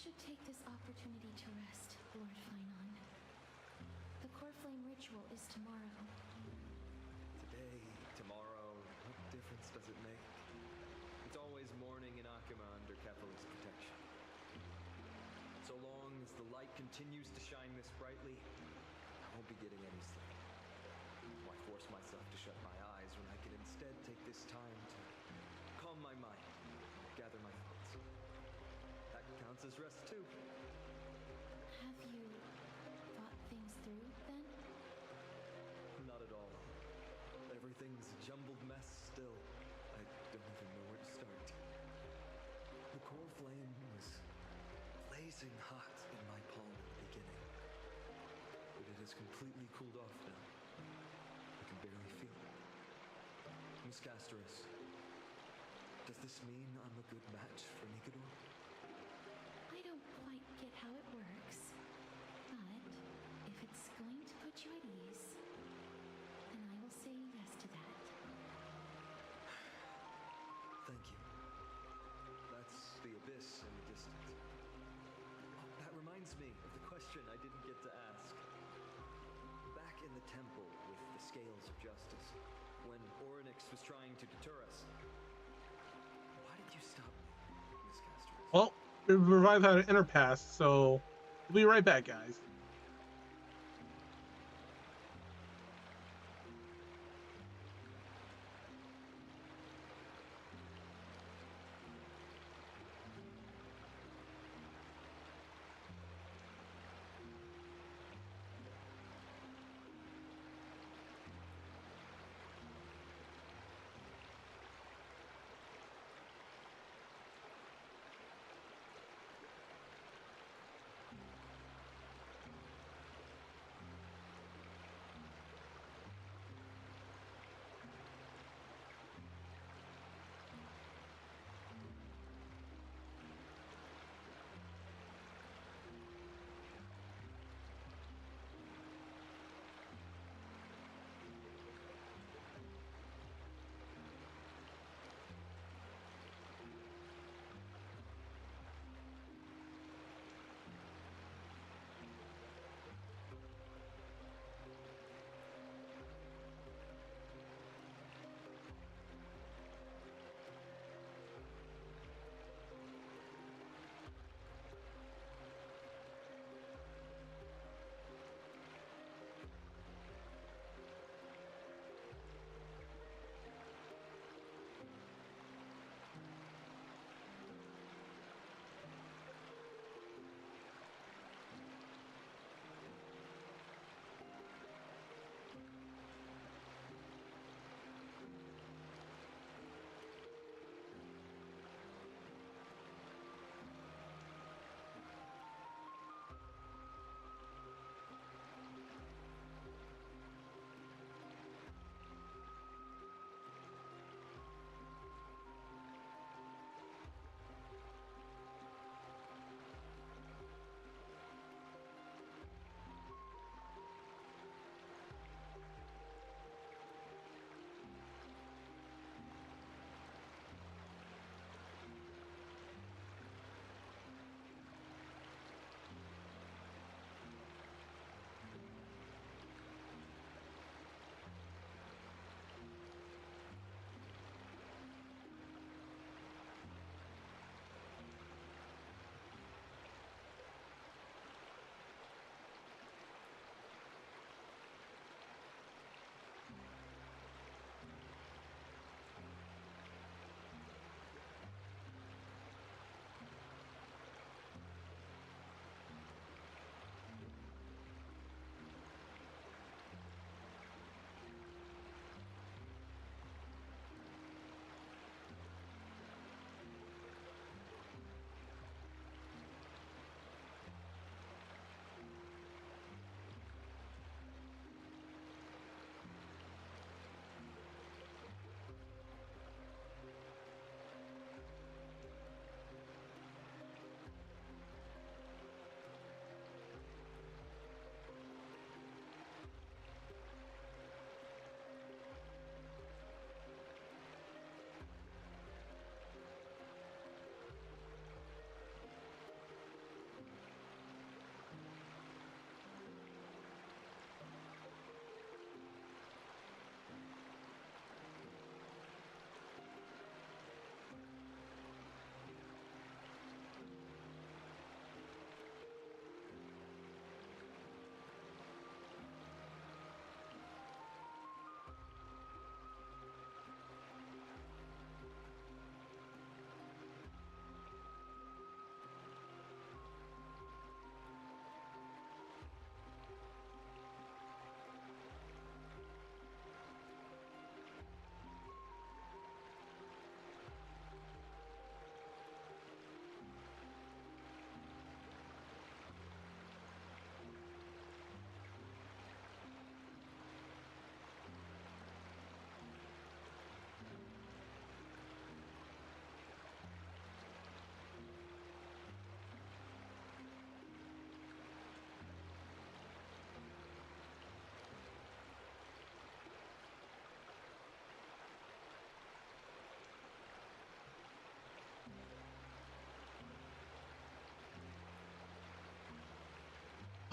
should take this opportunity to rest, Lord Finon. The core flame ritual is tomorrow. Today, tomorrow, what difference does it make? It's always morning in Akima under Kephalik's protection. So long as the light continues to shine this brightly, I won't be getting any sleep. Why force myself to shut my eyes when I could instead take this time to calm my mind, gather my thoughts? That counts as rest too. Have you thought things through, then? Not at all. Everything's a jumbled mess still. I don't even know where to start. The core flame was blazing hot in my palm at the beginning, but it has completely cooled off now. I can barely feel it. Miss Casterus, does this mean I'm a good match for Nikador? I don't quite get how it works, but if it's going to put you at ease, then I will say yes to that. Thank you. That's the abyss in the distance. Oh, that reminds me of the question I didn't get to ask. Back in the temple with the Scales of Justice, when Orynyx was trying to deter us, why did you stop me, Miss Casterus? Well, Revive had an inner pass, so we'll be right back, guys.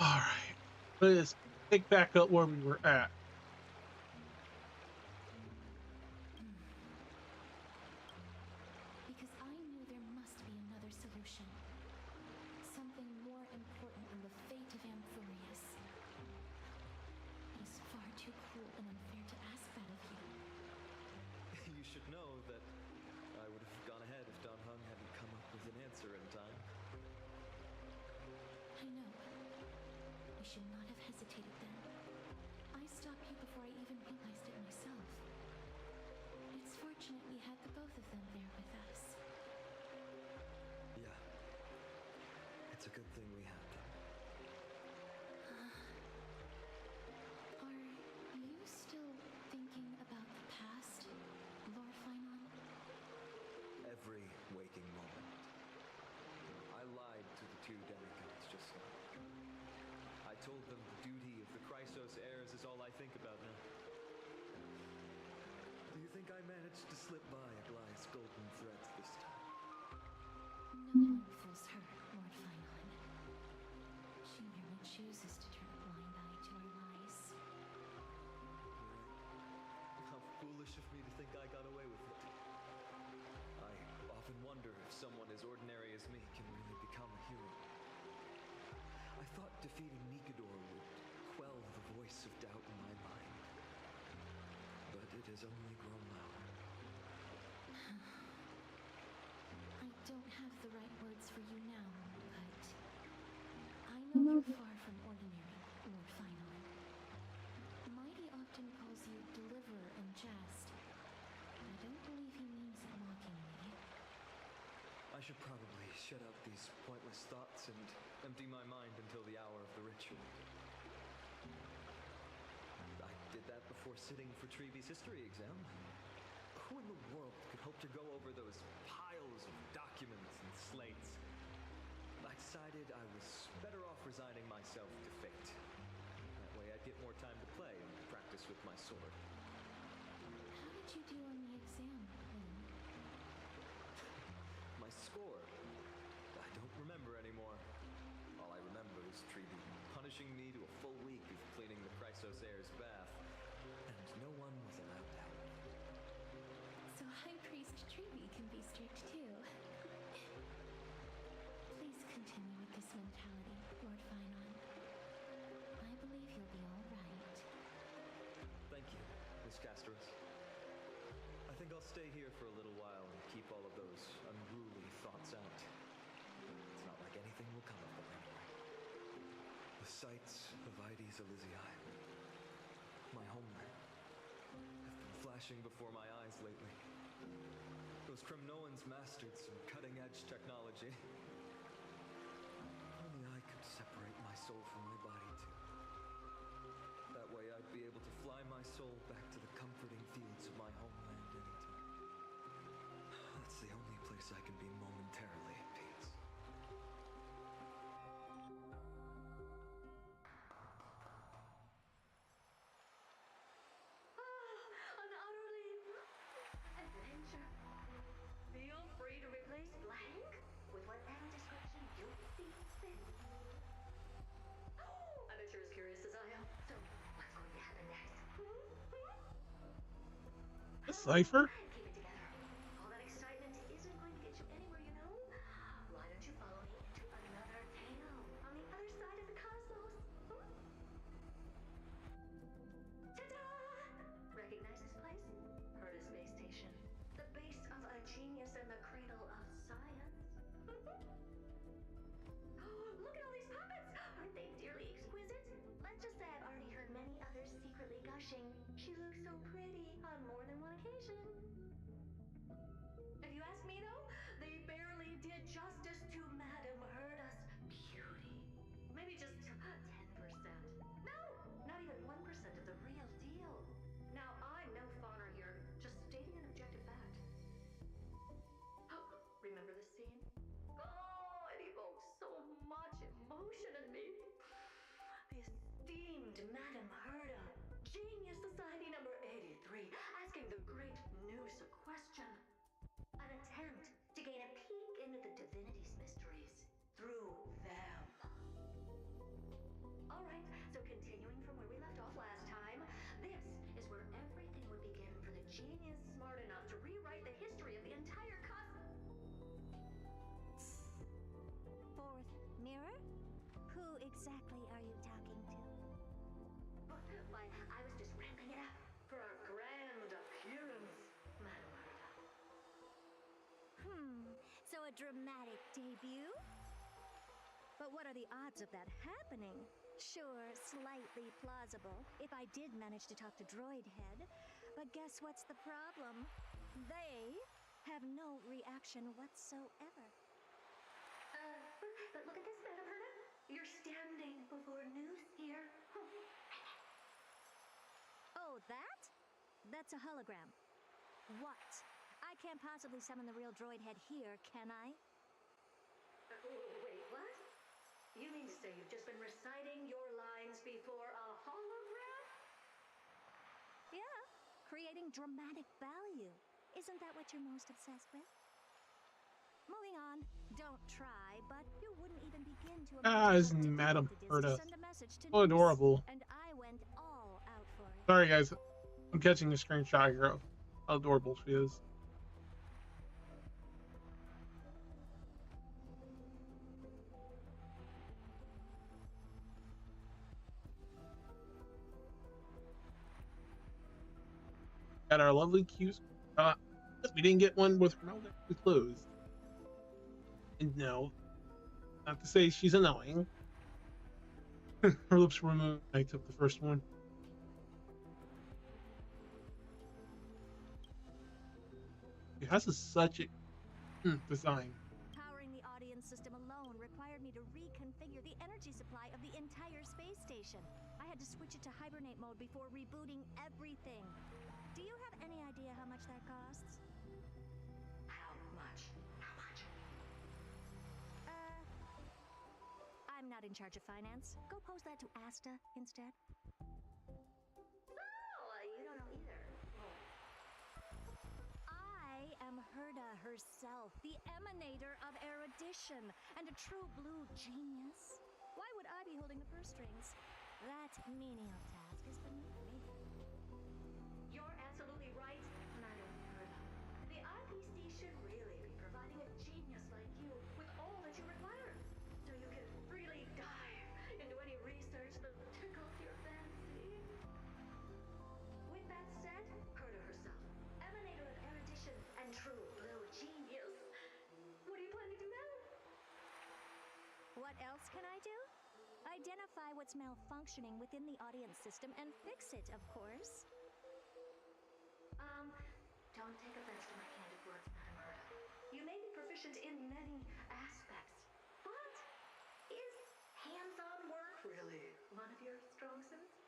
All right. Let's pick back up where we were at. Because I knew there must be another solution. Something more important than the fate of Amphorius. It is far too cruel and unfair to ask that of you. You should know that I would have gone ahead if Don Hung hadn't come up with an answer in time. I know. I should not have hesitated then. I stopped you before I even realized it myself. It's fortunate we had the both of them there with us. Yeah. It's a good thing we have them. Are you still thinking about the past, Lord Finon? Every waking moment. I lied to the two demigods just now. I told them the duty of the Chrysos heirs is all I think about now. Do you think I managed to slip by Aglai's golden threads this time? No one fools her, Lord Finon. She merely chooses to turn a blind eye to our lies. You're right. How foolish of me to think I got away with it. I often wonder if someone as ordinary as me can really become a hero. I thought defeating Nikador would quell the voice of doubt in my mind. But it has only grown louder. I don't have the right words for you now, but I know you're far from ordinary, Lord Finon. Mighty often calls you deliverer in jest. I don't believe he means it mockingly. I should probably shut out these pointless thoughts and empty my mind until the hour of the ritual. I did that before sitting for Treeby's history exam. Who in the world could hope to go over those piles of documents and slates? I decided I was better off resigning myself to fate. That way I'd get more time to play and practice with my sword. How did you do on the exam, then? My score? I don't remember anymore. All I remember is Treeby punishing me to a full week of cleaning the Chrysos heir's bath, and no one was allowed out. So High Priest Treeby can be strict too. Please continue with this mentality, Lord Finon. I believe you'll be all right. Thank you, Miss Casterus. I think I'll stay here for a little while and keep all of those unruly thoughts out. It's not like anything will come of them anyway. The sights of Ides Elysiae, my homeland, have been flashing before my eyes lately. Those Kremnoans mastered some cutting-edge technology. Only I could separate my soul from my body too. That way I'd be able to fly my soul back to the comforting fields of my homeland anytime. That's the only place I can be momentarily at peace. An utterly adventure. Feel free to replace blank with whatever description you see fit. I bet you're as curious as I am. So, what's going to happen next? A cipher? Keep it together. All that excitement isn't going to get you anywhere, you know? Why don't you follow me into another tale on the other side of the cosmos? Ta-da! Recognize this place? Heard of Space Station. The base of a genius and the cradle of science. Look at all these puppets! Aren't they dearly exquisite? Let's just say I've already heard many others secretly gushing. She looks so pretty on more than one occasion. If you ask me though, they barely did justice to Madame Herda's beauty. Maybe just 10%. No, not even 1% of the real deal. Now, I'm no fawner here, just stating an objective fact. Remember this scene? Oh, it evokes so much emotion in me. The esteemed Madame Herda, Genius Society number 83, asking the great Noose a question. An attempt to gain a peek into the divinity's mysteries through them. genius smart enough to rewrite the history of the entire Fourth mirror? Who exactly are you talking to? Why, I was just ramping it up for our grand appearance, Madam Herda. So a dramatic debut? But what are the odds of that happening? Sure, slightly plausible, if I did manage to talk to Droid Head. But guess what's the problem? They have no reaction whatsoever. But look at this, Madam Herda. You're standing before news here. Oh, that? That's a hologram. What? I can't possibly summon the real Droid Head here, can I? Wait, what? You mean to say you've just been reciting your lines before a hologram? Yeah, creating dramatic value. Isn't that what you're most obsessed with? Moving on. Don't try, but you wouldn't even begin to imagine Isn't how Madam difficult it is Herda to send a message to so Nifes, adorable? and I went all out for it. Sorry, guys. I'm catching a screenshot here of how adorable she is. Got our lovely cute. We didn't get one with her mouth closed. And no, not to say she's annoying. Her lips were moving when I took the first one. It has such a design. Powering the audience system alone required me to reconfigure the energy supply of the entire space station. I had to switch it to hibernate mode before rebooting everything. Do you have any idea how much that costs? How much? How much? I'm not in charge of finance. Go pose that to Asta instead. Oh, you don't know either. I am Herda herself, the emanator of erudition, and a true blue genius. Why would I be holding the purse strings? That menial task is beneath me. You're absolutely right, Madam Herda. The IPC should really be providing a genius like you with all that you require, so you can freely dive into any research that tickles your fancy. With that said, Herda herself, emanator of erudition and true blue genius. What do you plan to do now? What else can I do? Identify what's malfunctioning within the audience system and fix it, of course. Don't take offense to my candid words, Madam Herda. You may be proficient in many aspects, but is hands-on work really one of your strong suits?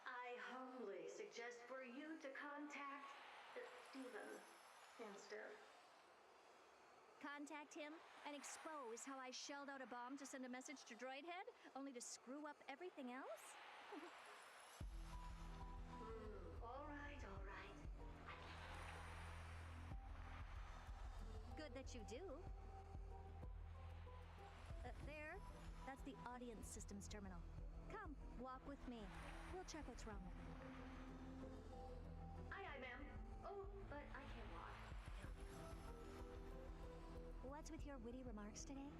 I humbly suggest for you to contact Steven instead. Contact him and expose how I shelled out a bomb to send a message to Droid Head, only to screw up everything else? All right. Good that you do. There, that's the audience systems terminal. Come, walk with me. We'll check what's wrong with it. Aye, ma'am. Oh, but I can't walk. What's with your witty remarks today?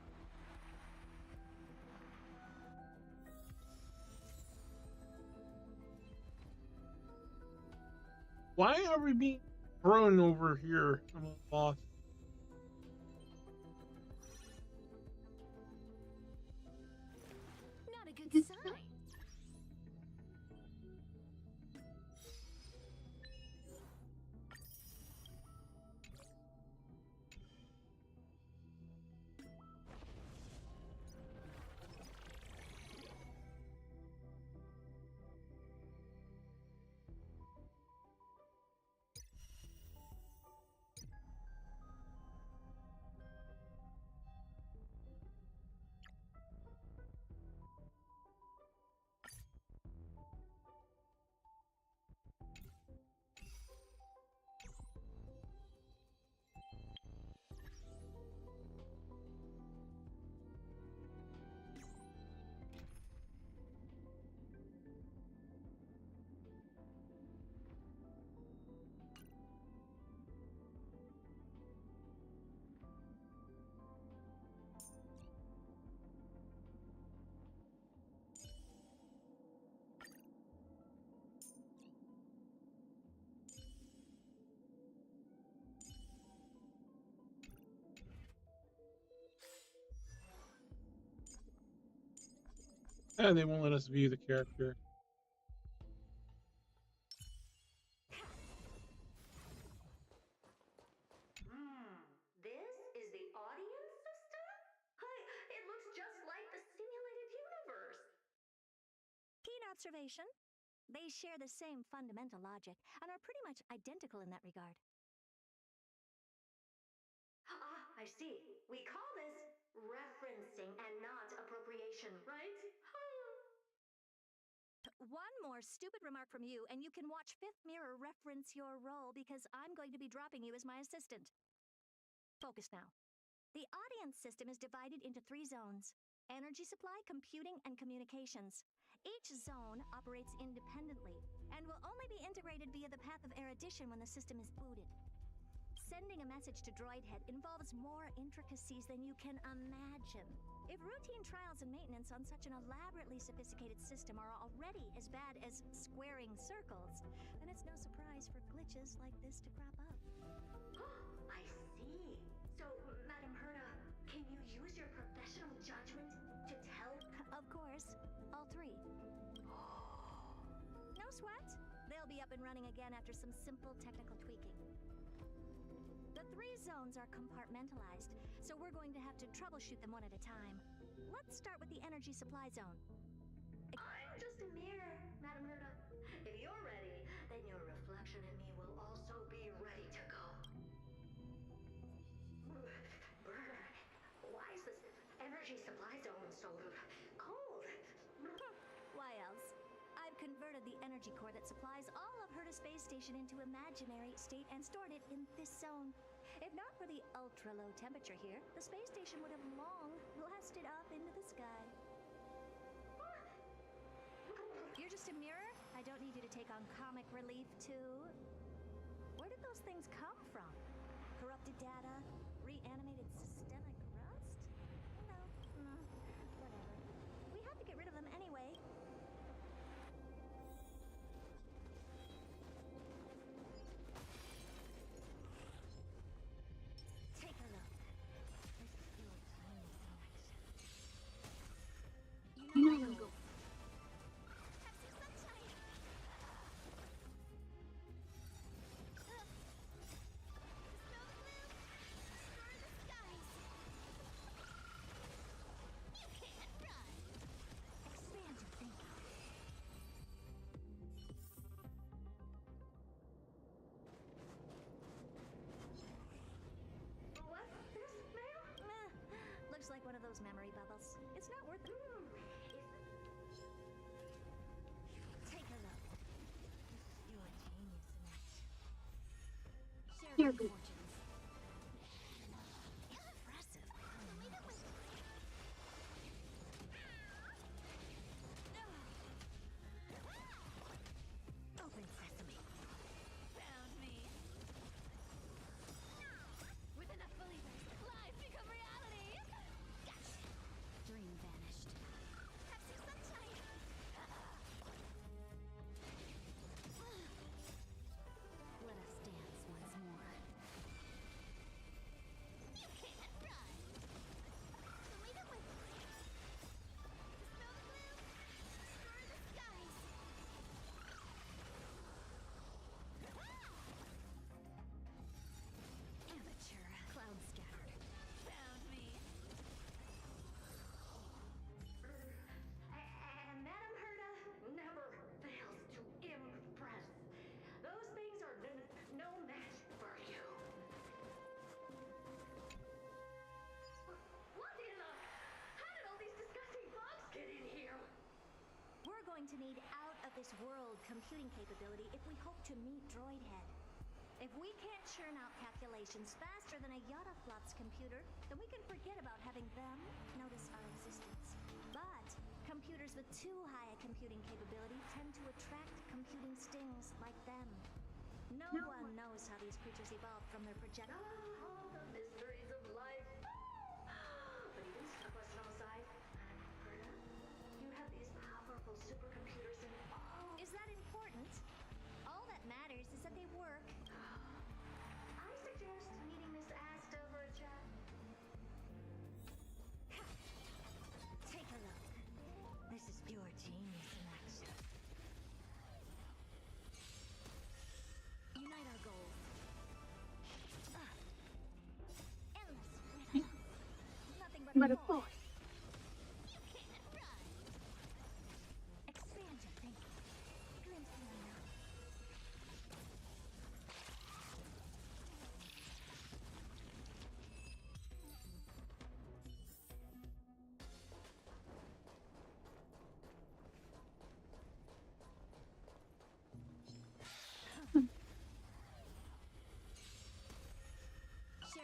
Why are we being thrown over here? I'm lost. Not a good sign. And they won't let us view the character. This is the audience system? It looks just like the simulated universe. Keen observation. They share the same fundamental logic and are pretty much identical in that regard. I see. We call this referencing and not appropriation, right? One more stupid remark from you, and you can watch Fifth Mirror reference your role because I'm going to be dropping you as my assistant. Focus now. The audience system is divided into 3 zones: energy supply, computing, and communications. Each zone operates independently and will only be integrated via the path of erudition when the system is booted. Sending a message to Droidhead involves more intricacies than you can imagine. If routine trials and maintenance on such an elaborately sophisticated system are already as bad as squaring circles, then it's no surprise for glitches like this to crop up. I see. So, Madam Herda, can you use your professional judgment to tell? Of course, all 3. No sweat. They'll be up and running again after some simple technical tweaking. The 3 zones are compartmentalized, so we're going to have to troubleshoot them one at a time. Let's start with the energy supply zone. I'm just a mirror, Madam Herda. If you're ready, then your reflection in me will also be ready to go. Brr, why is this energy supply zone so cold? Why else? I've converted the energy core that supplies all of Herda Space Station into imaginary state and stored it in this zone. If not for the ultra-low temperature here, the space station would have long blasted up into the sky. You're just a mirror? I don't need you to take on comic relief, too. Where did those things come from? Corrupted data? Reanimated systemic rust? No, whatever. We had to get rid of them anyway. Take a look. This is your tiny selection. You know go. Looks like one of those memory bubbles. It's not worth it. Take a look. You're a genius in action. Share your fortunes. Impressive. Open sesame. Found me. With enough believers, lies become reality. Gotcha. Dream vanished. Have some sunshine. Let us dance once more. You can't run. Lead it with. Smell the blue. Score the skies. Amateur. Cloud scattered. Found me. And Madam Herda never fails to impress. Those things are no match for you. What in the? How did all these disgusting bugs get in here? We're going to need out-of-this-world computing capability if we hope to meet Droidhead. If we can't churn out calculations faster than a Yottaflop's computer, then we can forget about having them notice our existence. But computers with too high a computing capability tend to attract computing stings like them. No one knows how these creatures evolved from their projectile. All the mysteries of life. But even a question on the side, Madam Herda, you have these powerful supercomputers in all. Is that important? All that matters is that they work. I suggest meeting Miss Asta for a chat. Take a look. This is pure force. Expand your thinking. Glimpse the unknown.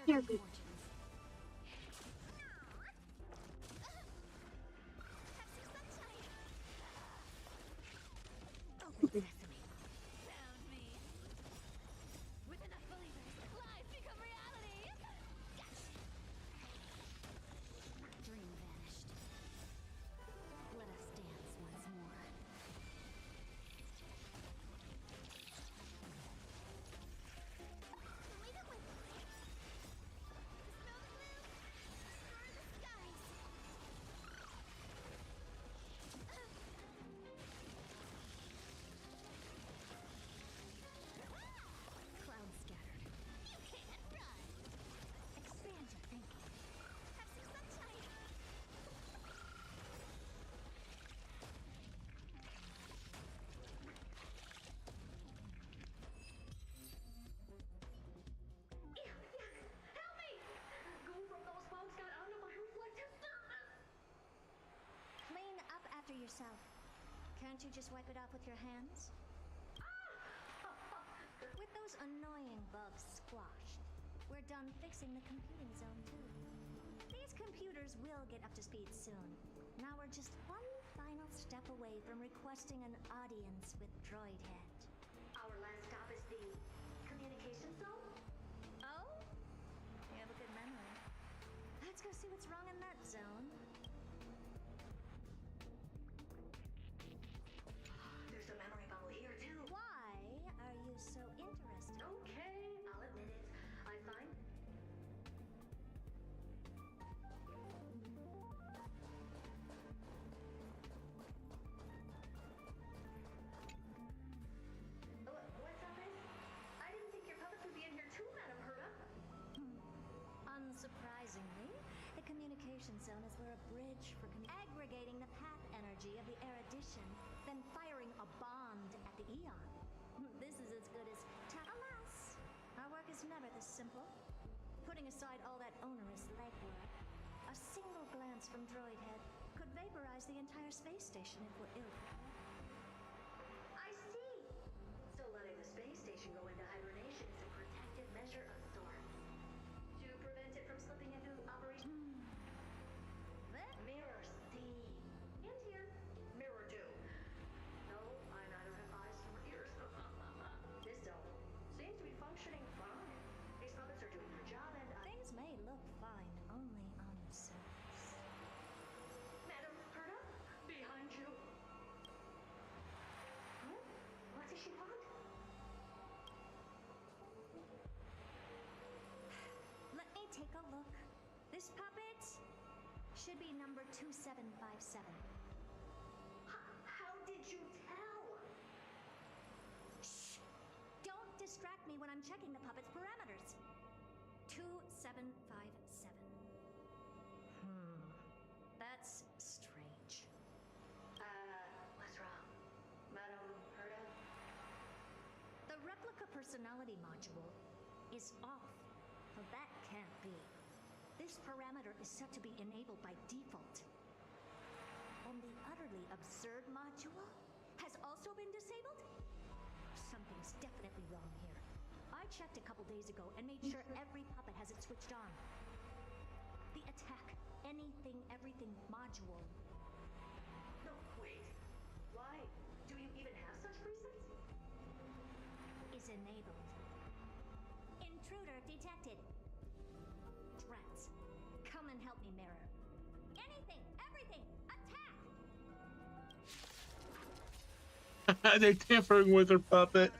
Share good fortunes. Open sesame. Found me. With enough believers, lies become reality. Dream vanished. Let us dance once more. Leave it with me. Smell the blue. Destroy the skies. Clouds scattered. You can't run. Expand your thinking. Have some sunshine. Ew, yuck. Help me! Goo from those bugs got onto my reflective surface. Clean up after yourself. Can't you just wipe it off with your hands? With those annoying bugs squashed, we're done fixing the computing zone too. These computers will get up to speed soon. Now we're just one final step away from requesting an audience with Droidhead. Our last stop is the communication zone? Oh? You have a good memory. Let's go see what's wrong in that zone. There's a memory bubble here too. Why are you so interested? Okay, I'll admit it. I find what's up, Miss? I didn't think your puppets would be in here too, Madam Herda. Unsurprisingly, the communication zone is where a bridge for aggregating the path energy of the erudition, then firing a bond at the eon. This is as good as alas, our work is never this simple. Putting aside all that onerous legwork, a single glance from Droidhead could vaporize the entire space station if we're ill. I see. So letting the space station go into hibernation is a protective measure of sorts to prevent it from slipping into operation. Mirror C. And here. Mirror do. No, I neither have eyes nor ears. This zone seems to be functioning fine. These puppets are doing their job and Things may look fine only on the surface. Madam Herda, behind you. Huh? What does she want? Let me take a look. This puppet should be number 2757. How did you tell? Shh! Don't distract me when I'm checking the puppet's parameters. 2757. That's strange. What's wrong? Madam Herda? The replica personality module is off. Well, that can't be. This parameter is set to be enabled by default. And the utterly absurd module has also been disabled? Something's definitely wrong here. I checked a couple days ago and made sure every puppet has it switched on. The attack, anything, everything module. No, wait. Why? Do you even have such presets? Is enabled. Intruder detected. Drats. Come and help me, Mirror. Anything, everything, attack! They're tampering with her puppet.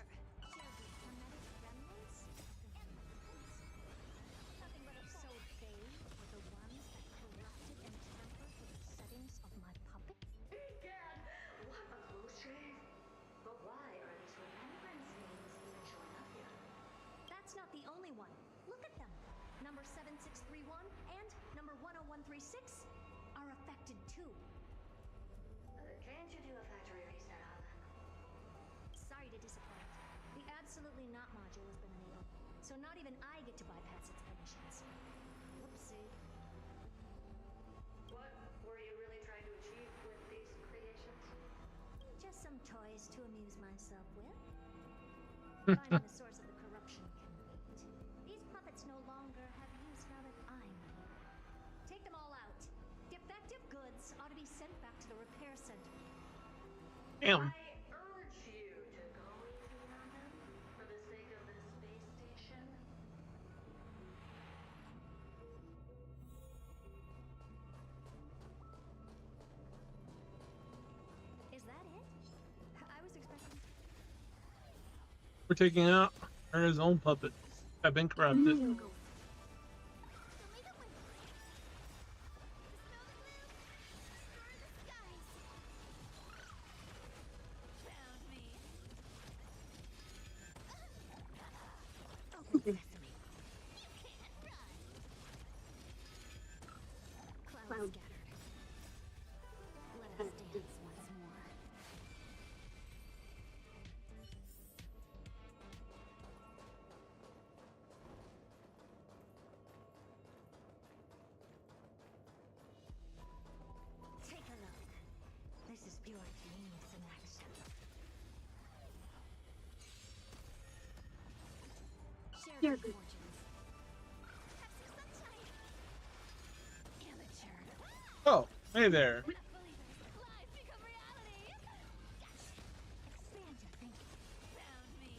Nothing but absurd things were the ones that corrupted and tampered with the settings of my puppet. Egad! What a close shave! But why are these remembrance names even showing up here? That's not the only one. Look at them. Number 7631 and number 10131. Factory 6 are affected too. Can't you do a factory reset on them? Sorry to disappoint. The absolutely not module has been enabled, so not even I get to bypass its permissions. Whoopsie. What were you really trying to achieve with these creations? Just some toys to amuse myself with. Finding the source of the corruption can wait. These puppets no longer have use now that I'm here. Take them all out. Defective goods ought to be sent back to the repair center. Damn. I urge you to go easy on them for the sake of the space station. Is that it? I was expecting. We're taking out his own puppets. Have been corrupted. Cloud scattered. Let us dance once more. Take a look. This is pure genius in action. Share good fortunes. Amateur. Oh, hey there. Lies become reality. Expand your thinking. Found me.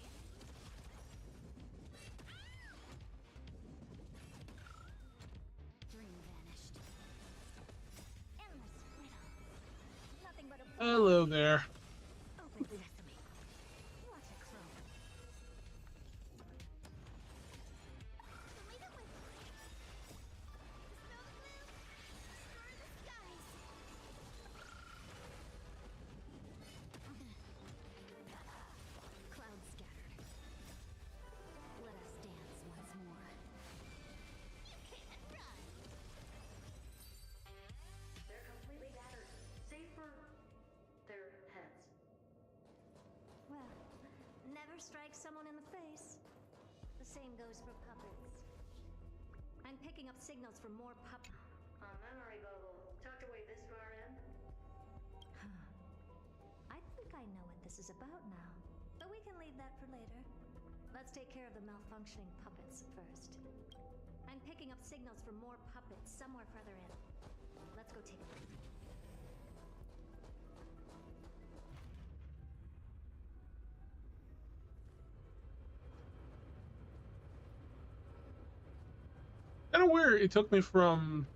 Dream vanished. Endless riddle. Nothing but a Hello there. open sesame. Watch it grow. Clouds scattered. Let us dance once more. You can't run. They're completely battered, save for their heads. Well, never strike someone in the face. The same goes for puppets. I'm picking up signals from more puppets. A memory bubble, tucked away this far in. I think I know what this is about now, but we can leave that for later. Let's take care of the malfunctioning puppets first. I'm picking up signals from more puppets somewhere further in. Let's go take a look. Kind of weird. It took me from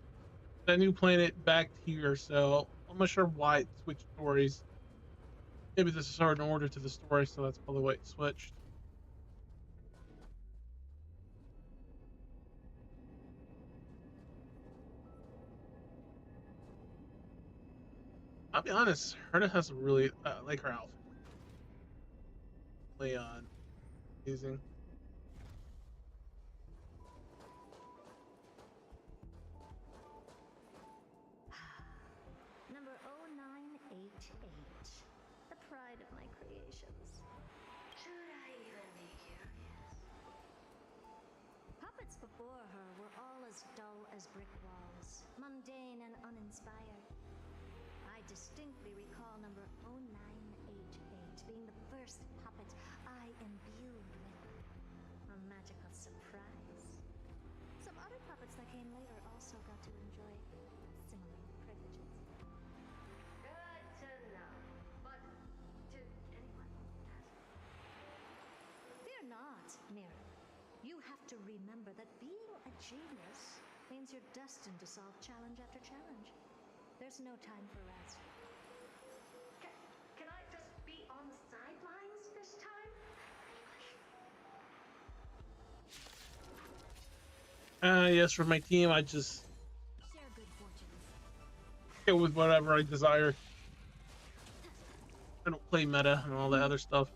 that new planet back here, so I'm not sure why it switched stories. Maybe this is sort of in order to the story, so that's probably why it switched. I'll be honest, Herta has a really like her outfit. Leon, amazing. Number 0988. The pride of my creations. Should I even be curious? Puppets before her were all as dull as brick walls, mundane and uninspired. I distinctly recall number 0988 being the first puppet I imbued with a magical surprise. Some other puppets that came later also got to enjoy similar privileges. Good to know. But did anyone ask? Fear not, Mirror. You have to remember that being a genius means you're destined to solve challenge after challenge. There's no time for rest. Can I just be on the sidelines this time? Yes, for my team, I just Share good fortunes. go with whatever I desire. I don't play meta and all that other stuff.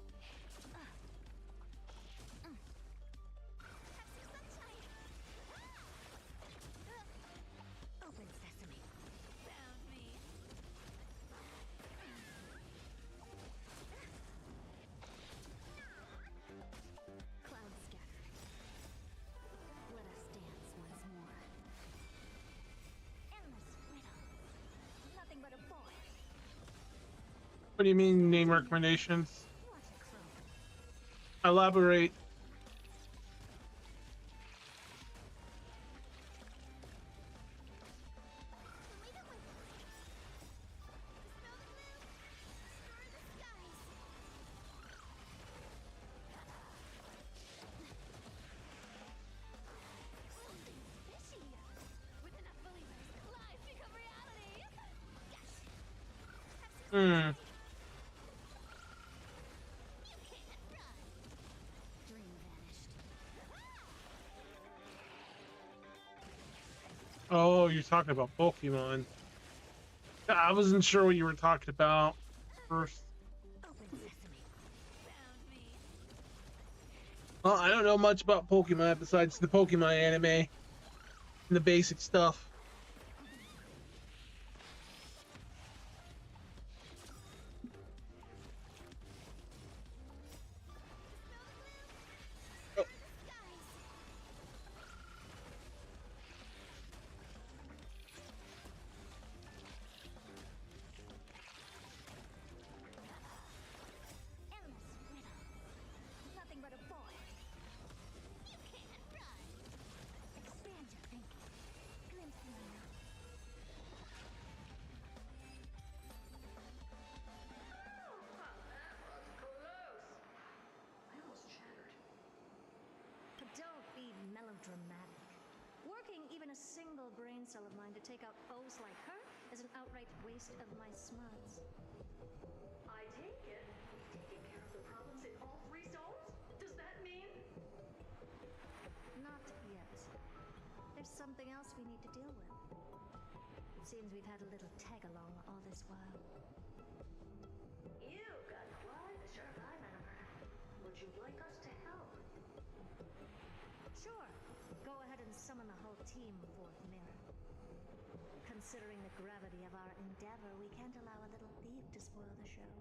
Open sesame. What do you mean, name recommendations? Elaborate. Hmm. Oh, you're talking about Pokemon. I wasn't sure what you were talking about first. Well, I don't know much about Pokemon besides the Pokemon anime and the basic stuff. Nothing but a boy. You can't run. Expand your thinking. Glimpse me now. I almost shattered. But don't be melodramatic. Working even a single brain cell of mine to take out foes like her is an outright waste of my smarts. I take it we've taken care of the problems in all 3 zones? Does that mean? Not yet. There's something else we need to deal with. It seems we've had a little tag-along all this while. You've got quite a sharp eye, Manamer. Would you like us to help? Sure. Go ahead and summon the whole team, Fourth Mirror. Considering the gravity of our endeavor, we can't allow a little thief to spoil the show.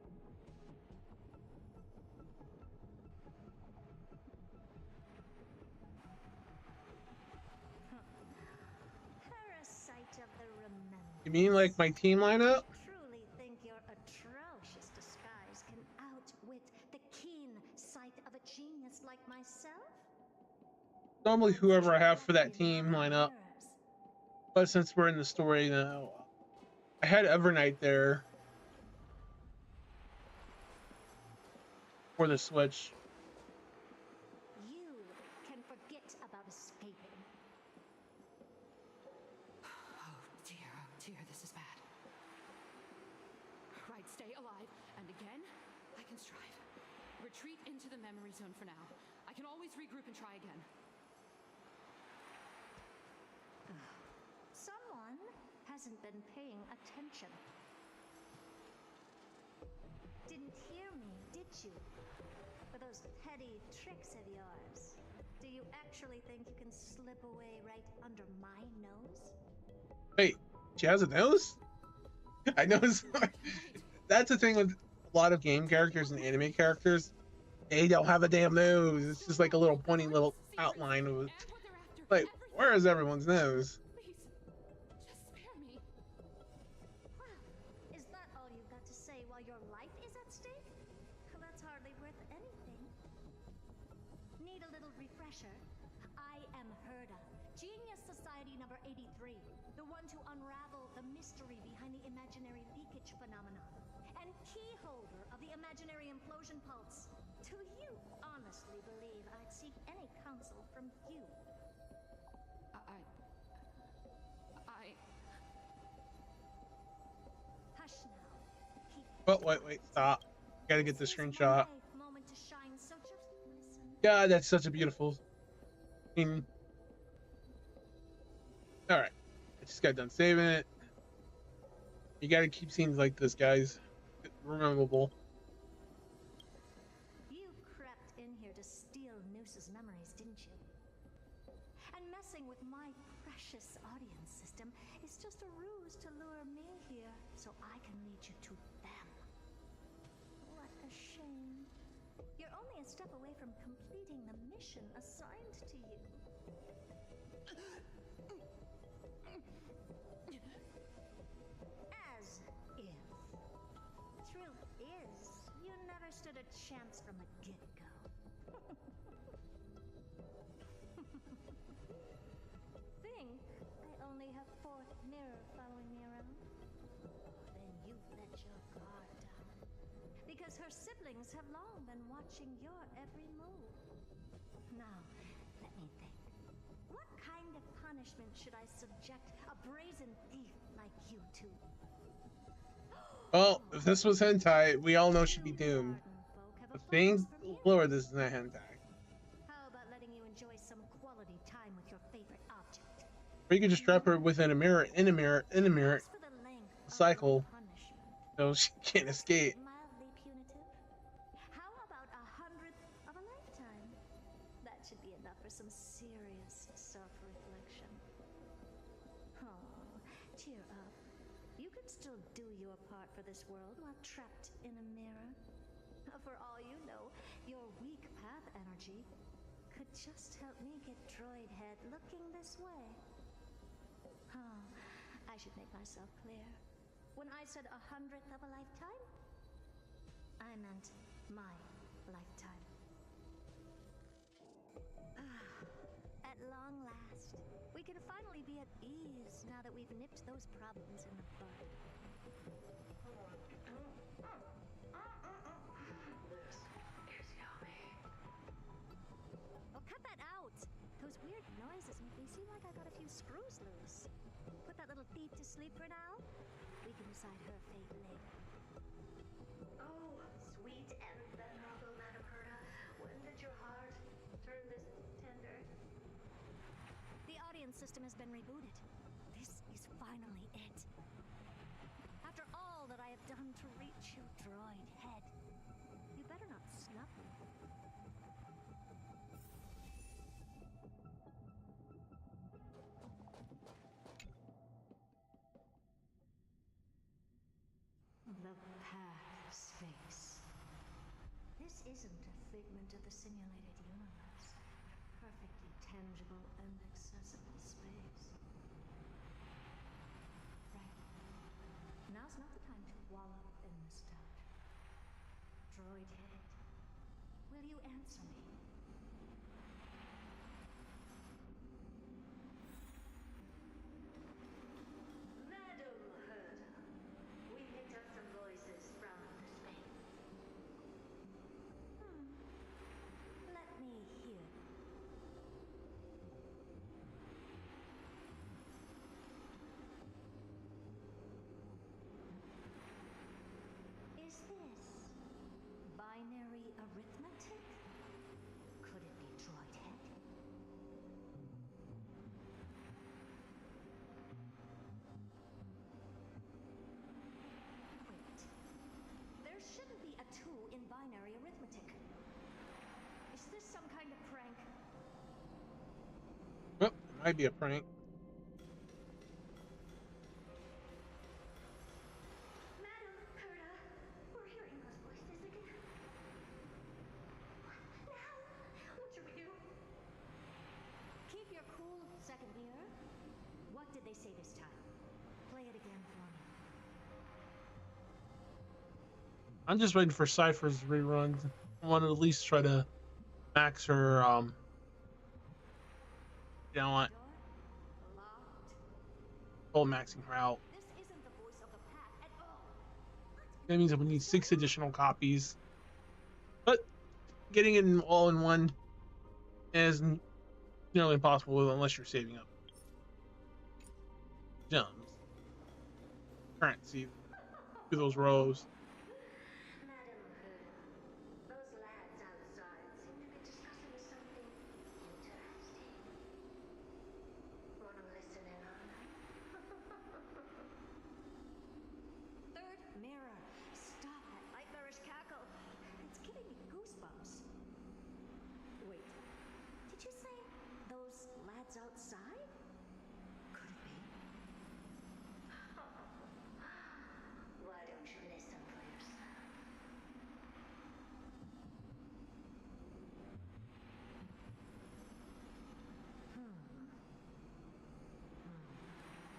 Parasite of the remembrance. You mean like my team lineup? Truly think your atrocious disguise can outwit the keen sight of a genius like myself? Normally, whoever I have for that team lineup. But since we're in the story now, I had Evernight there for the Switch. You can forget about escaping. Oh dear, this is bad. Right, stay alive, and again, I can strive. Retreat into the memory zone for now. I can always regroup and try again. Someone hasn't been paying attention. Didn't hear me, did you? For those petty tricks of yours. Do you actually think you can slip away right under my nose? Wait, she has a nose? I know that's the thing with a lot of game characters and anime characters. They don't have a damn nose. It's just like a little pointy little outline of it. Like, where is everyone's nose? Well, is that all you've got to say while your life is at stake? That's hardly worth anything. Need a little refresher? I am Herda, Genius Society number 83, the one to unravel the mystery behind the imaginary leakage phenomenon, and key holder of the imaginary implosion pulse. Do you honestly believe I'd seek any counsel from you? Hush now. Keep Wait, stop. Gotta get the screenshot. moment to shine, so just listen. God, that's such a beautiful scene. Alright. I just got done saving it. You gotta keep scenes like this, guys. Rememberable. You crept in here to steal Noose's memories, didn't you? And messing with my precious audience system is just a ruse to lure me here so I can lead you to them. What a shame. You're only a step away from completing the mission assigned to you. As if. Truth chance from the get-go. Think I only have 4th mirror following me around? Then you've let your guard down. Because her siblings have long been watching your every move. Now, let me think. What kind of punishment should I subject a brazen thief like you to? Well, if this was hentai, we all know she'd be doomed. But thank Lord this is not hentai. How about letting you enjoy some quality time with your favorite object? Or you could just trap her within a mirror, in a mirror, in a mirror, cycle, so she can't escape. Mildly punitive? How about 100th of a lifetime? That should be enough for some serious self-reflection. Oh, cheer up. You can still do your part for this world while trapped in a mirror. For all you know, your weak path energy could just help me get Droid Head looking this way. Oh, I should make myself clear. When I said 100th of a lifetime, I meant my lifetime. At long last, we can finally be at ease now that we've nipped those problems in the bud. This is yummy. Oh, cut that out! Those weird noises make me seem like I got a few screws loose. Put that little thief to sleep for now. We can decide her fate later. Oh, sweet and venerable Madam Herda, when did your heart turn this tender? The audience system has been rebooted. This is finally it. After all that I have done to reach you, Droid Head, you better not snub me. The path, Sphinx. This isn't a figment of the simulated universe. Perfectly tangible and accessible space. Right. Now's not the time to wallow in nostalgia. Droid Head, will you answer me? Madam Herda, we picked up some voices from the space. Let me hear. Is this binary arithmetic? Could it be Droid Head? Wait. There shouldn't be a 2 in binary arithmetic. Is this some kind of prank? Well, it might be a prank. Madam Herda, we're hearing those voices again. What now? What should we do? Keep your cool, second mirror. What did they say this time? Play it again for me. I'm just waiting for Cypher's reruns. I want to at least try to max her, you know what? Full maxing her out. This isn't the voice of the path at all. That means that we need 6 additional copies. But getting it all in one is nearly impossible unless you're saving up gems, currency, through those rows. Madam Herda, those lads outside seem to be discussing something interesting. Wanna listen in on them? Third mirror. Stop that nightmarish cackle. It's giving me goosebumps. Wait. Did you say those lads outside? Could it be? Why don't you listen for yourself?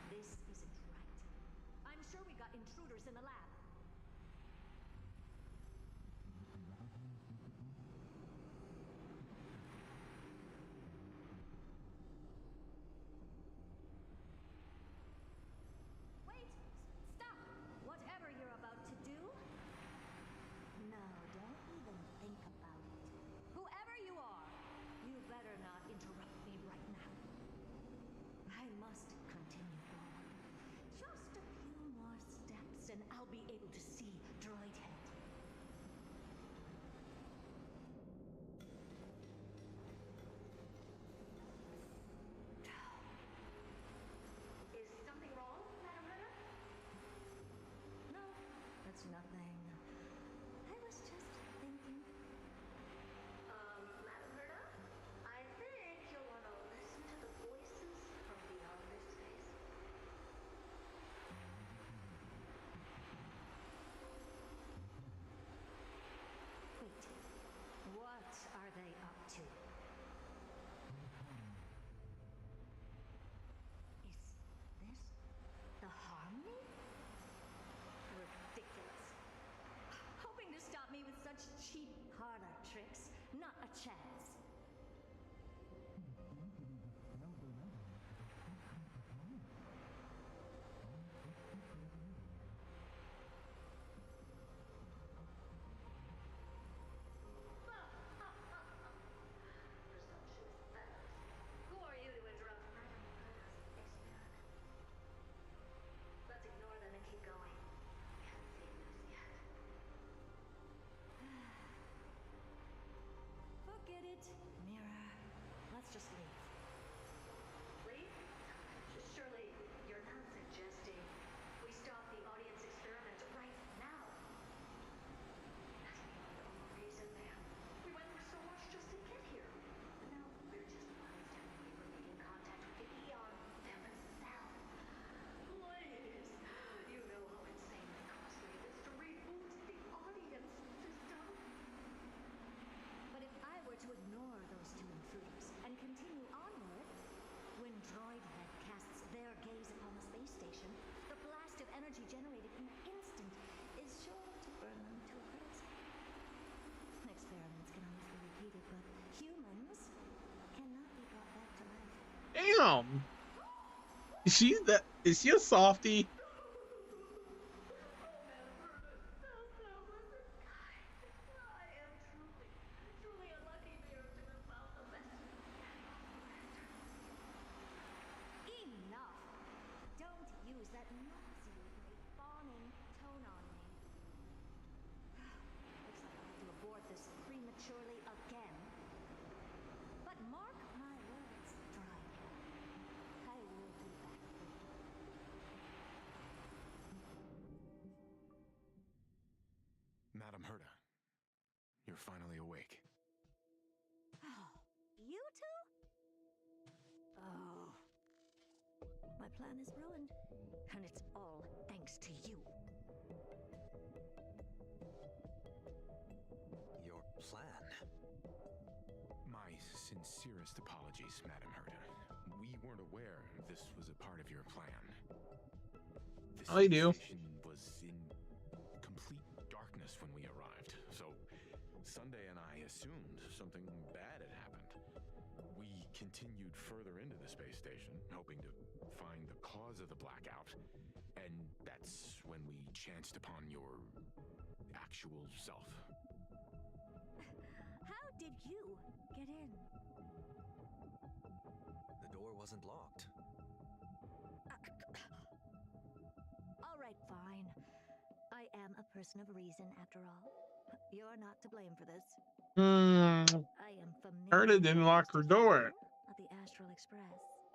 This isn't right. I'm sure we got intruders in the lab. chance. Who are you to interrupt Madame Murda's experiment? Let's ignore them and keep going. We haven't seen news yet. Forget it, Mirror. Let's just leave. Leave? Surely you're not suggesting we stop the audience experiment right now? That's beyond all reason, ma'am. We went through so much just to get here. And now we're just one step away from making contact with the Eon themselves. Please! You know how insanely costly it is to reboot the audience system. But if I were to ignore those two intruders and continue onward, when Droidhead casts their gaze upon the space station, the blast of energy generated in an instant is sure to burn them to a crisp. Experiments can always be repeated, but humans cannot be brought back to life. Damn. Is she a softie? I am truly unlucky here to have found the best Enough! Don't use that nauseatingly fawning tone on me. Looks like I'll have to abort this prematurely again. But mark my words, Droidhead. I will be back for you. Madam Herta, you're finally awake. You two? Oh. My plan is ruined, and it's all thanks to you. Your plan? My sincerest apologies, Madam Herta. We weren't aware this was a part of your plan. The I do. station was in complete darkness when we arrived, so Sunday and I assumed something bad had happened. We continued further into the space station, hoping to find the cause of the blackout, and that's when we chanced upon your actual self. How did you get in? The door wasn't locked. All right, fine. I am a person of reason, after all. You're not to blame for this. I am familiar. Herta didn't lock her door. At the Astral Express.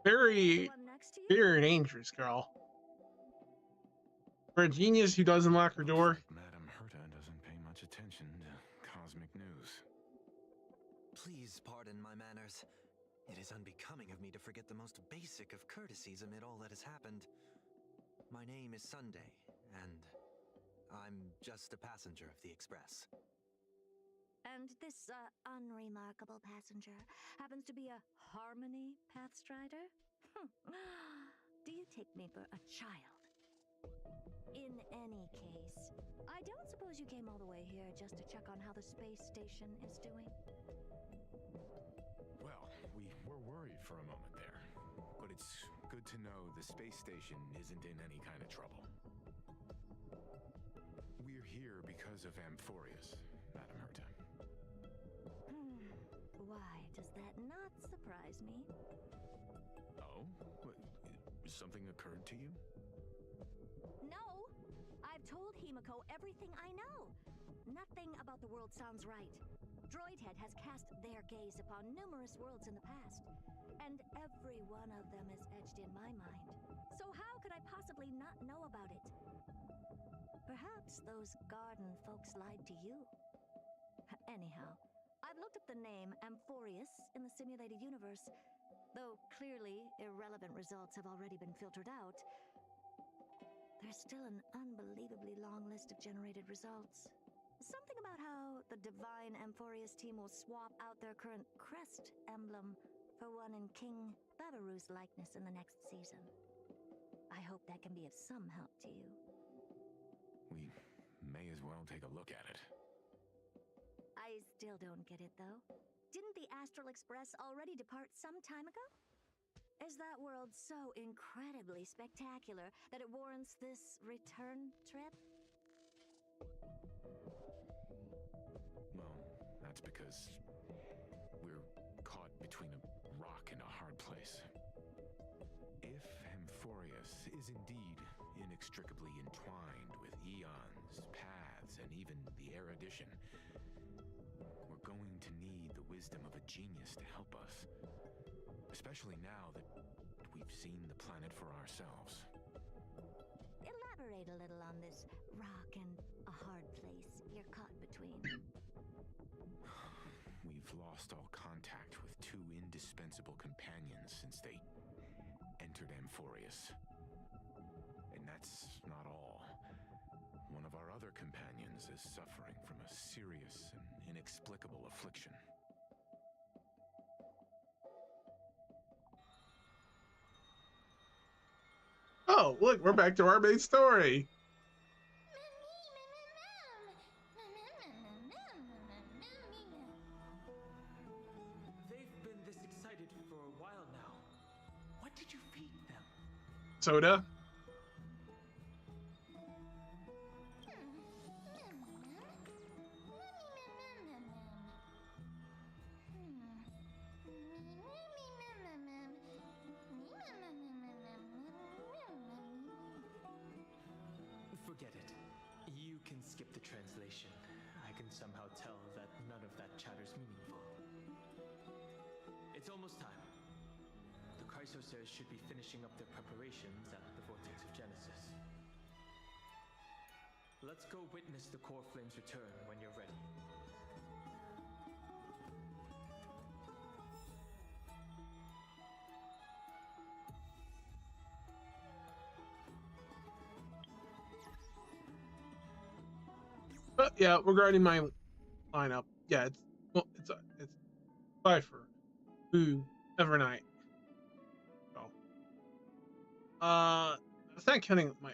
Very, The one next to you? very dangerous, girl. For a genius who doesn't lock her door. Madam Herta doesn't pay much attention to cosmic news. Please pardon my manners. It is unbecoming of me to forget the most basic of courtesies amid all that has happened. My name is Sunday, and I'm just a passenger of the Express. And this, unremarkable passenger happens to be a Harmony Pathstrider? Do you take me for a child? In any case, I don't suppose you came all the way here just to check on how the space station is doing? Well, we were worried for a moment there, but it's good to know the space station isn't in any kind of trouble. We're here because of Amphorius, Madam Herta. Why does that not surprise me? Oh? What, something occurred to you? No! I've told Himiko everything I know. Nothing about the world sounds right. Droidhead has cast their gaze upon numerous worlds in the past, and every one of them is etched in my mind. So how could I possibly not know about it? Perhaps those garden folks lied to you. Anyhow, I've looked up the name Amphorius in the simulated universe. Though clearly irrelevant results have already been filtered out, there's still an unbelievably long list of generated results. Something about how the divine Amphorius team will swap out their current crest emblem for one in King Babaru's likeness in the next season. I hope that can be of some help to you. We may as well take a look at it. I still don't get it, though. Didn't the Astral Express already depart some time ago? Is that world so incredibly spectacular that it warrants this return trip? Well, that's because we're caught between a rock and a hard place. If Amphorius is indeed inextricably entwined with eons, paths, and even the erudition, we're going to need the wisdom of a genius to help us. Especially now that we've seen the planet for ourselves. Elaborate a little on this rock and a hard place you're caught between. We've lost all contact with two indispensable companions since they entered Amphorius. And that's not all. One of our other companions is suffering from a serious and inexplicable affliction. Oh, look, we're back to our main story. They've been this excited for a while now. What did you feed them? Soda. Forget it. You can skip the translation. I can somehow tell that none of that chatter's meaningful. It's almost time. The Chrysosers should be finishing up their preparations at the Vortex of Genesis. Let's go witness the core flames return when you're ready. But yeah, regarding my lineup, yeah, it's Cypher, Boo, Evernight. So, it's not counting my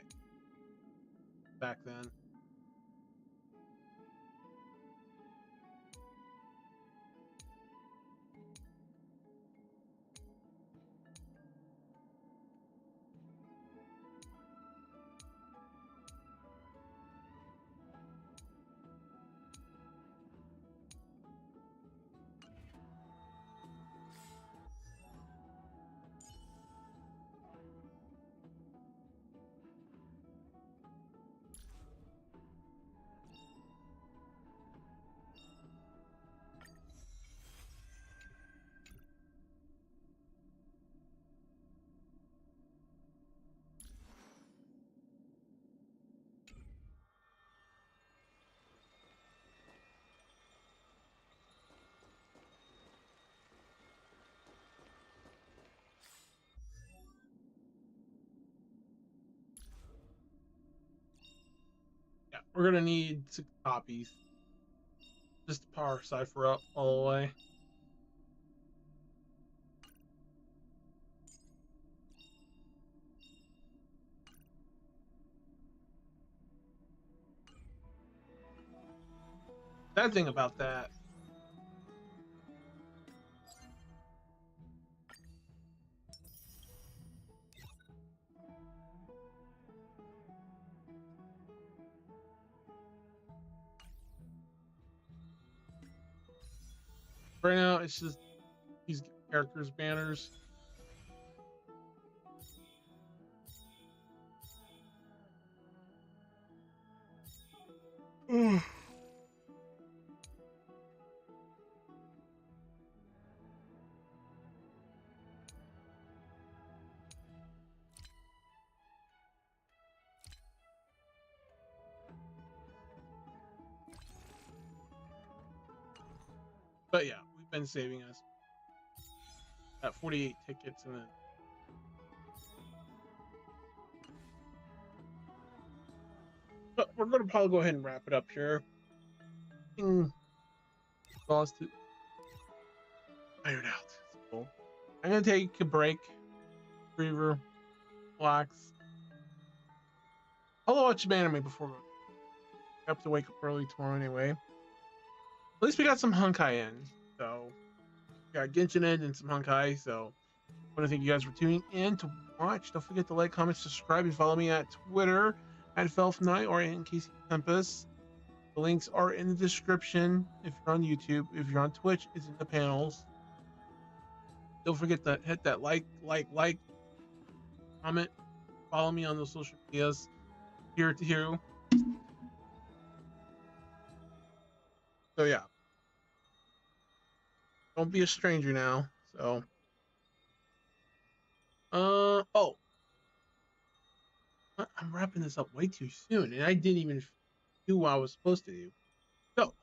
back then. Yeah, we're gonna need 6 copies just to power Cypher up all the way. Bad thing about that. Right now, it's just these characters' banners. But yeah, we've been saving us at 48 tickets and then. But we're gonna probably go ahead and wrap it up here. Lost it. Iron out. It's cool. I'm gonna take a break. Breather. Relax. I'll watch some anime before going. I have to wake up early tomorrow anyway. At least we got some Honkai in, so got Genshin End and some Honkai. So I want to thank you guys for tuning in to watch. Don't forget to like, comment, subscribe, and follow me at Twitter at VelfeKnight or at Casey Tempest. The links are in the description if you're on YouTube. If you're on Twitch, it's in the panels. Don't forget to hit that like, comment, follow me on those social medias. Here to here. So yeah. Don't be a stranger now. So oh, I'm wrapping this up way too soon, and I didn't even do what I was supposed to do. So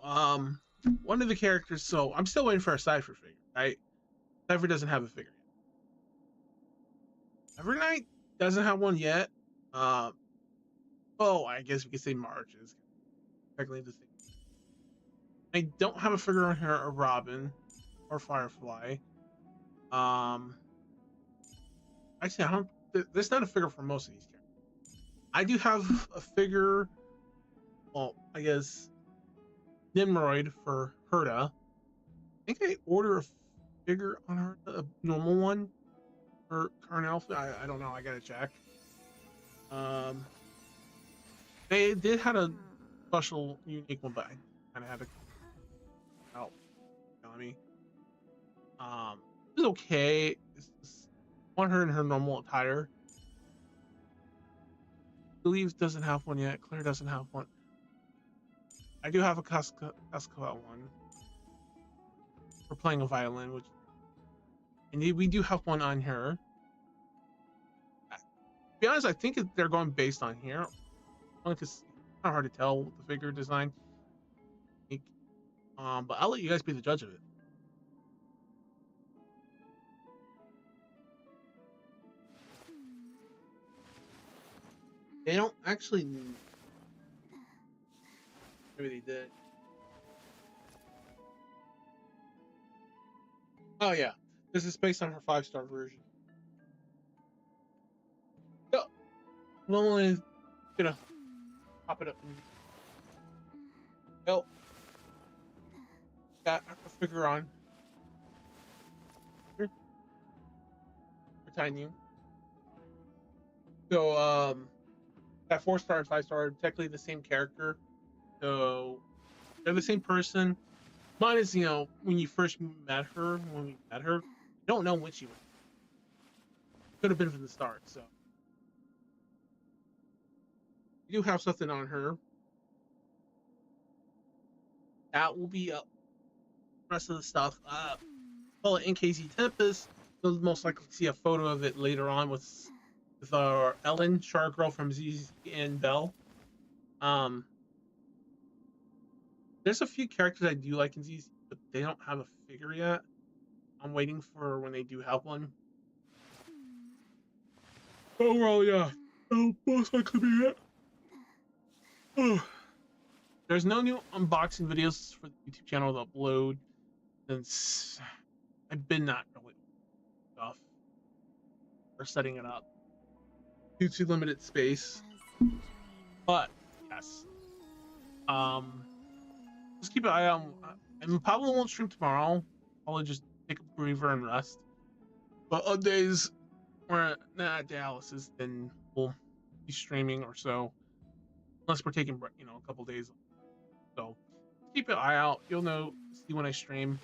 one of the characters. So I'm still waiting for a Cypher figure. Right? Cypher doesn't have a figure yet. Evernight doesn't have one yet. Oh, I guess we could say March is technically the same. I don't have a figure on her of Robin or Firefly. Actually, I don't. There's not a figure for most of these characters. I do have a figure. Well, I guess Nimroid for Herta. I think I order a figure on her, a normal one, or current outfit. I don't know. I gotta check. They did have a special, unique one, but I kind of had to out. You know what I mean? It was okay. It's want her in her normal attire. Believes doesn't have one yet. Claire doesn't have one. I do have a Casca one for playing a violin, which indeed we do have one on her. To be honest, I think they're going based on here. Only because it's kind of hard to tell with the figure design. But I'll let you guys be the judge of it. They don't actually. Maybe they did. Oh yeah, this is based on her 5-star version. So, I'm only gonna pop it up. Oh, got a figure on. Here. For Titanium. So, that 4-star and 5-star are technically the same character. So, they're the same person. Minus, when you first met her, you don't know when she was. Could have been from the start, so. You do have something on her. That will be up. The rest of the stuff. Well, in KC Tempest, you'll most likely see a photo of it later on with our Ellen, Shark Girl from ZZ and Belle. There's a few characters I do like in ZZ, but they don't have a figure yet. I'm waiting for when they do have one. Overall, yeah, that'll most likely be it. There's no new unboxing videos for the YouTube channel to upload since I've been not really stuff or setting it up due to limited space. But yes, just keep an eye on. I probably won't stream tomorrow. I'll just take a breather and rest. But on days where not Dallas then we'll be streaming or so, unless we're taking a couple days. So keep an eye out. You'll see when I stream.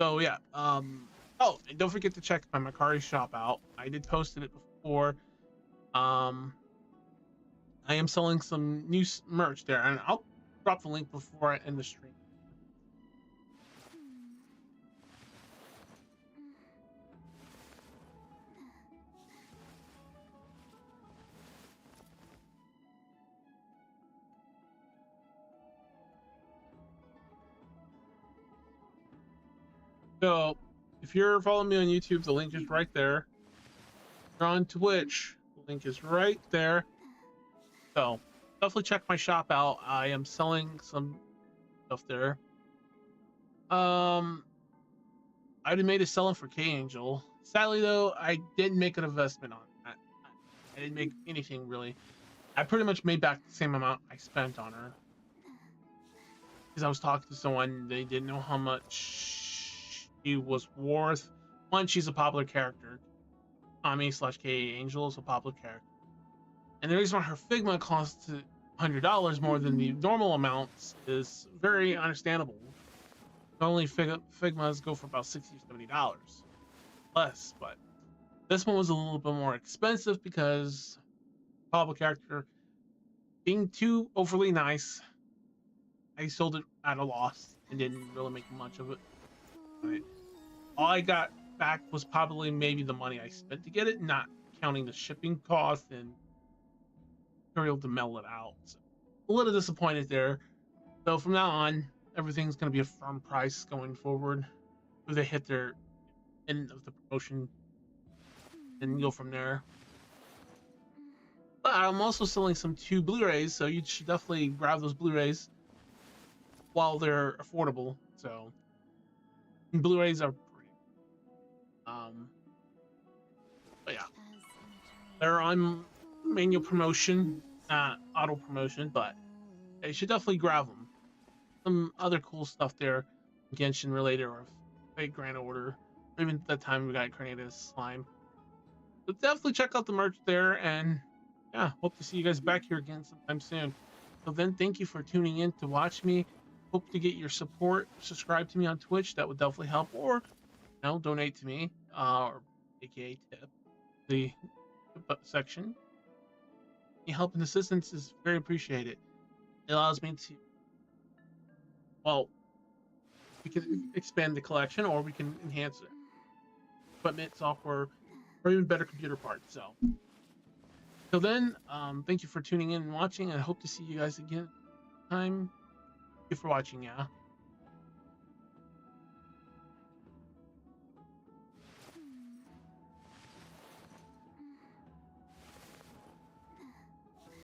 So yeah. Oh, and don't forget to check my Macari shop out. I did posted it before. I am selling some new merch there, and I'll drop the link before I end the stream. So, if you're following me on YouTube, the link is right there. If you're on Twitch, the link is right there. So, definitely check my shop out. I am selling some stuff there. I already made a selling for K-Angel. Sadly, though, I didn't make an investment on that. I didn't make anything, really. I pretty much made back the same amount I spent on her. because I was talking to someone, they didn't know how much she was worth. One, she's a popular character. Ami/K Angel is a popular character. And the reason why her Figma costs $100 more than the normal amounts is very understandable. Normally Figmas go for about $60 or $70 less, but this one was a little bit more expensive because popular character being too overly nice, I sold it at a loss and didn't really make much of it. Right. All I got back was probably maybe the money I spent to get it, not counting the shipping cost and material to mail it out. So, a little disappointed there. So from now on, everything's going to be a firm price going forward. If they hit their end of the promotion, and go from there. But I'm also selling some 2 Blu-rays, so you should definitely grab those Blu-rays while they're affordable. So Blu-rays are pretty. But yeah, they're on manual promotion, not auto promotion, but you should definitely grab them. Some other cool stuff there, Genshin related or Fate Grand Order, or even at that time we got Carnatus Slime. But definitely check out the merch there, and yeah, hope to see you guys back here again sometime soon. So then, thank you for tuning in to watch me. Hope to get your support. Subscribe to me on Twitch, that would definitely help, or donate to me, or aka tip the section. Any help and assistance is very appreciated. It allows me to, well, we can expand the collection, or we can enhance it. Equipment, software, or even better computer parts. So, till then, thank you for tuning in and watching. I hope to see you guys again. Thank you for watching. Yeah.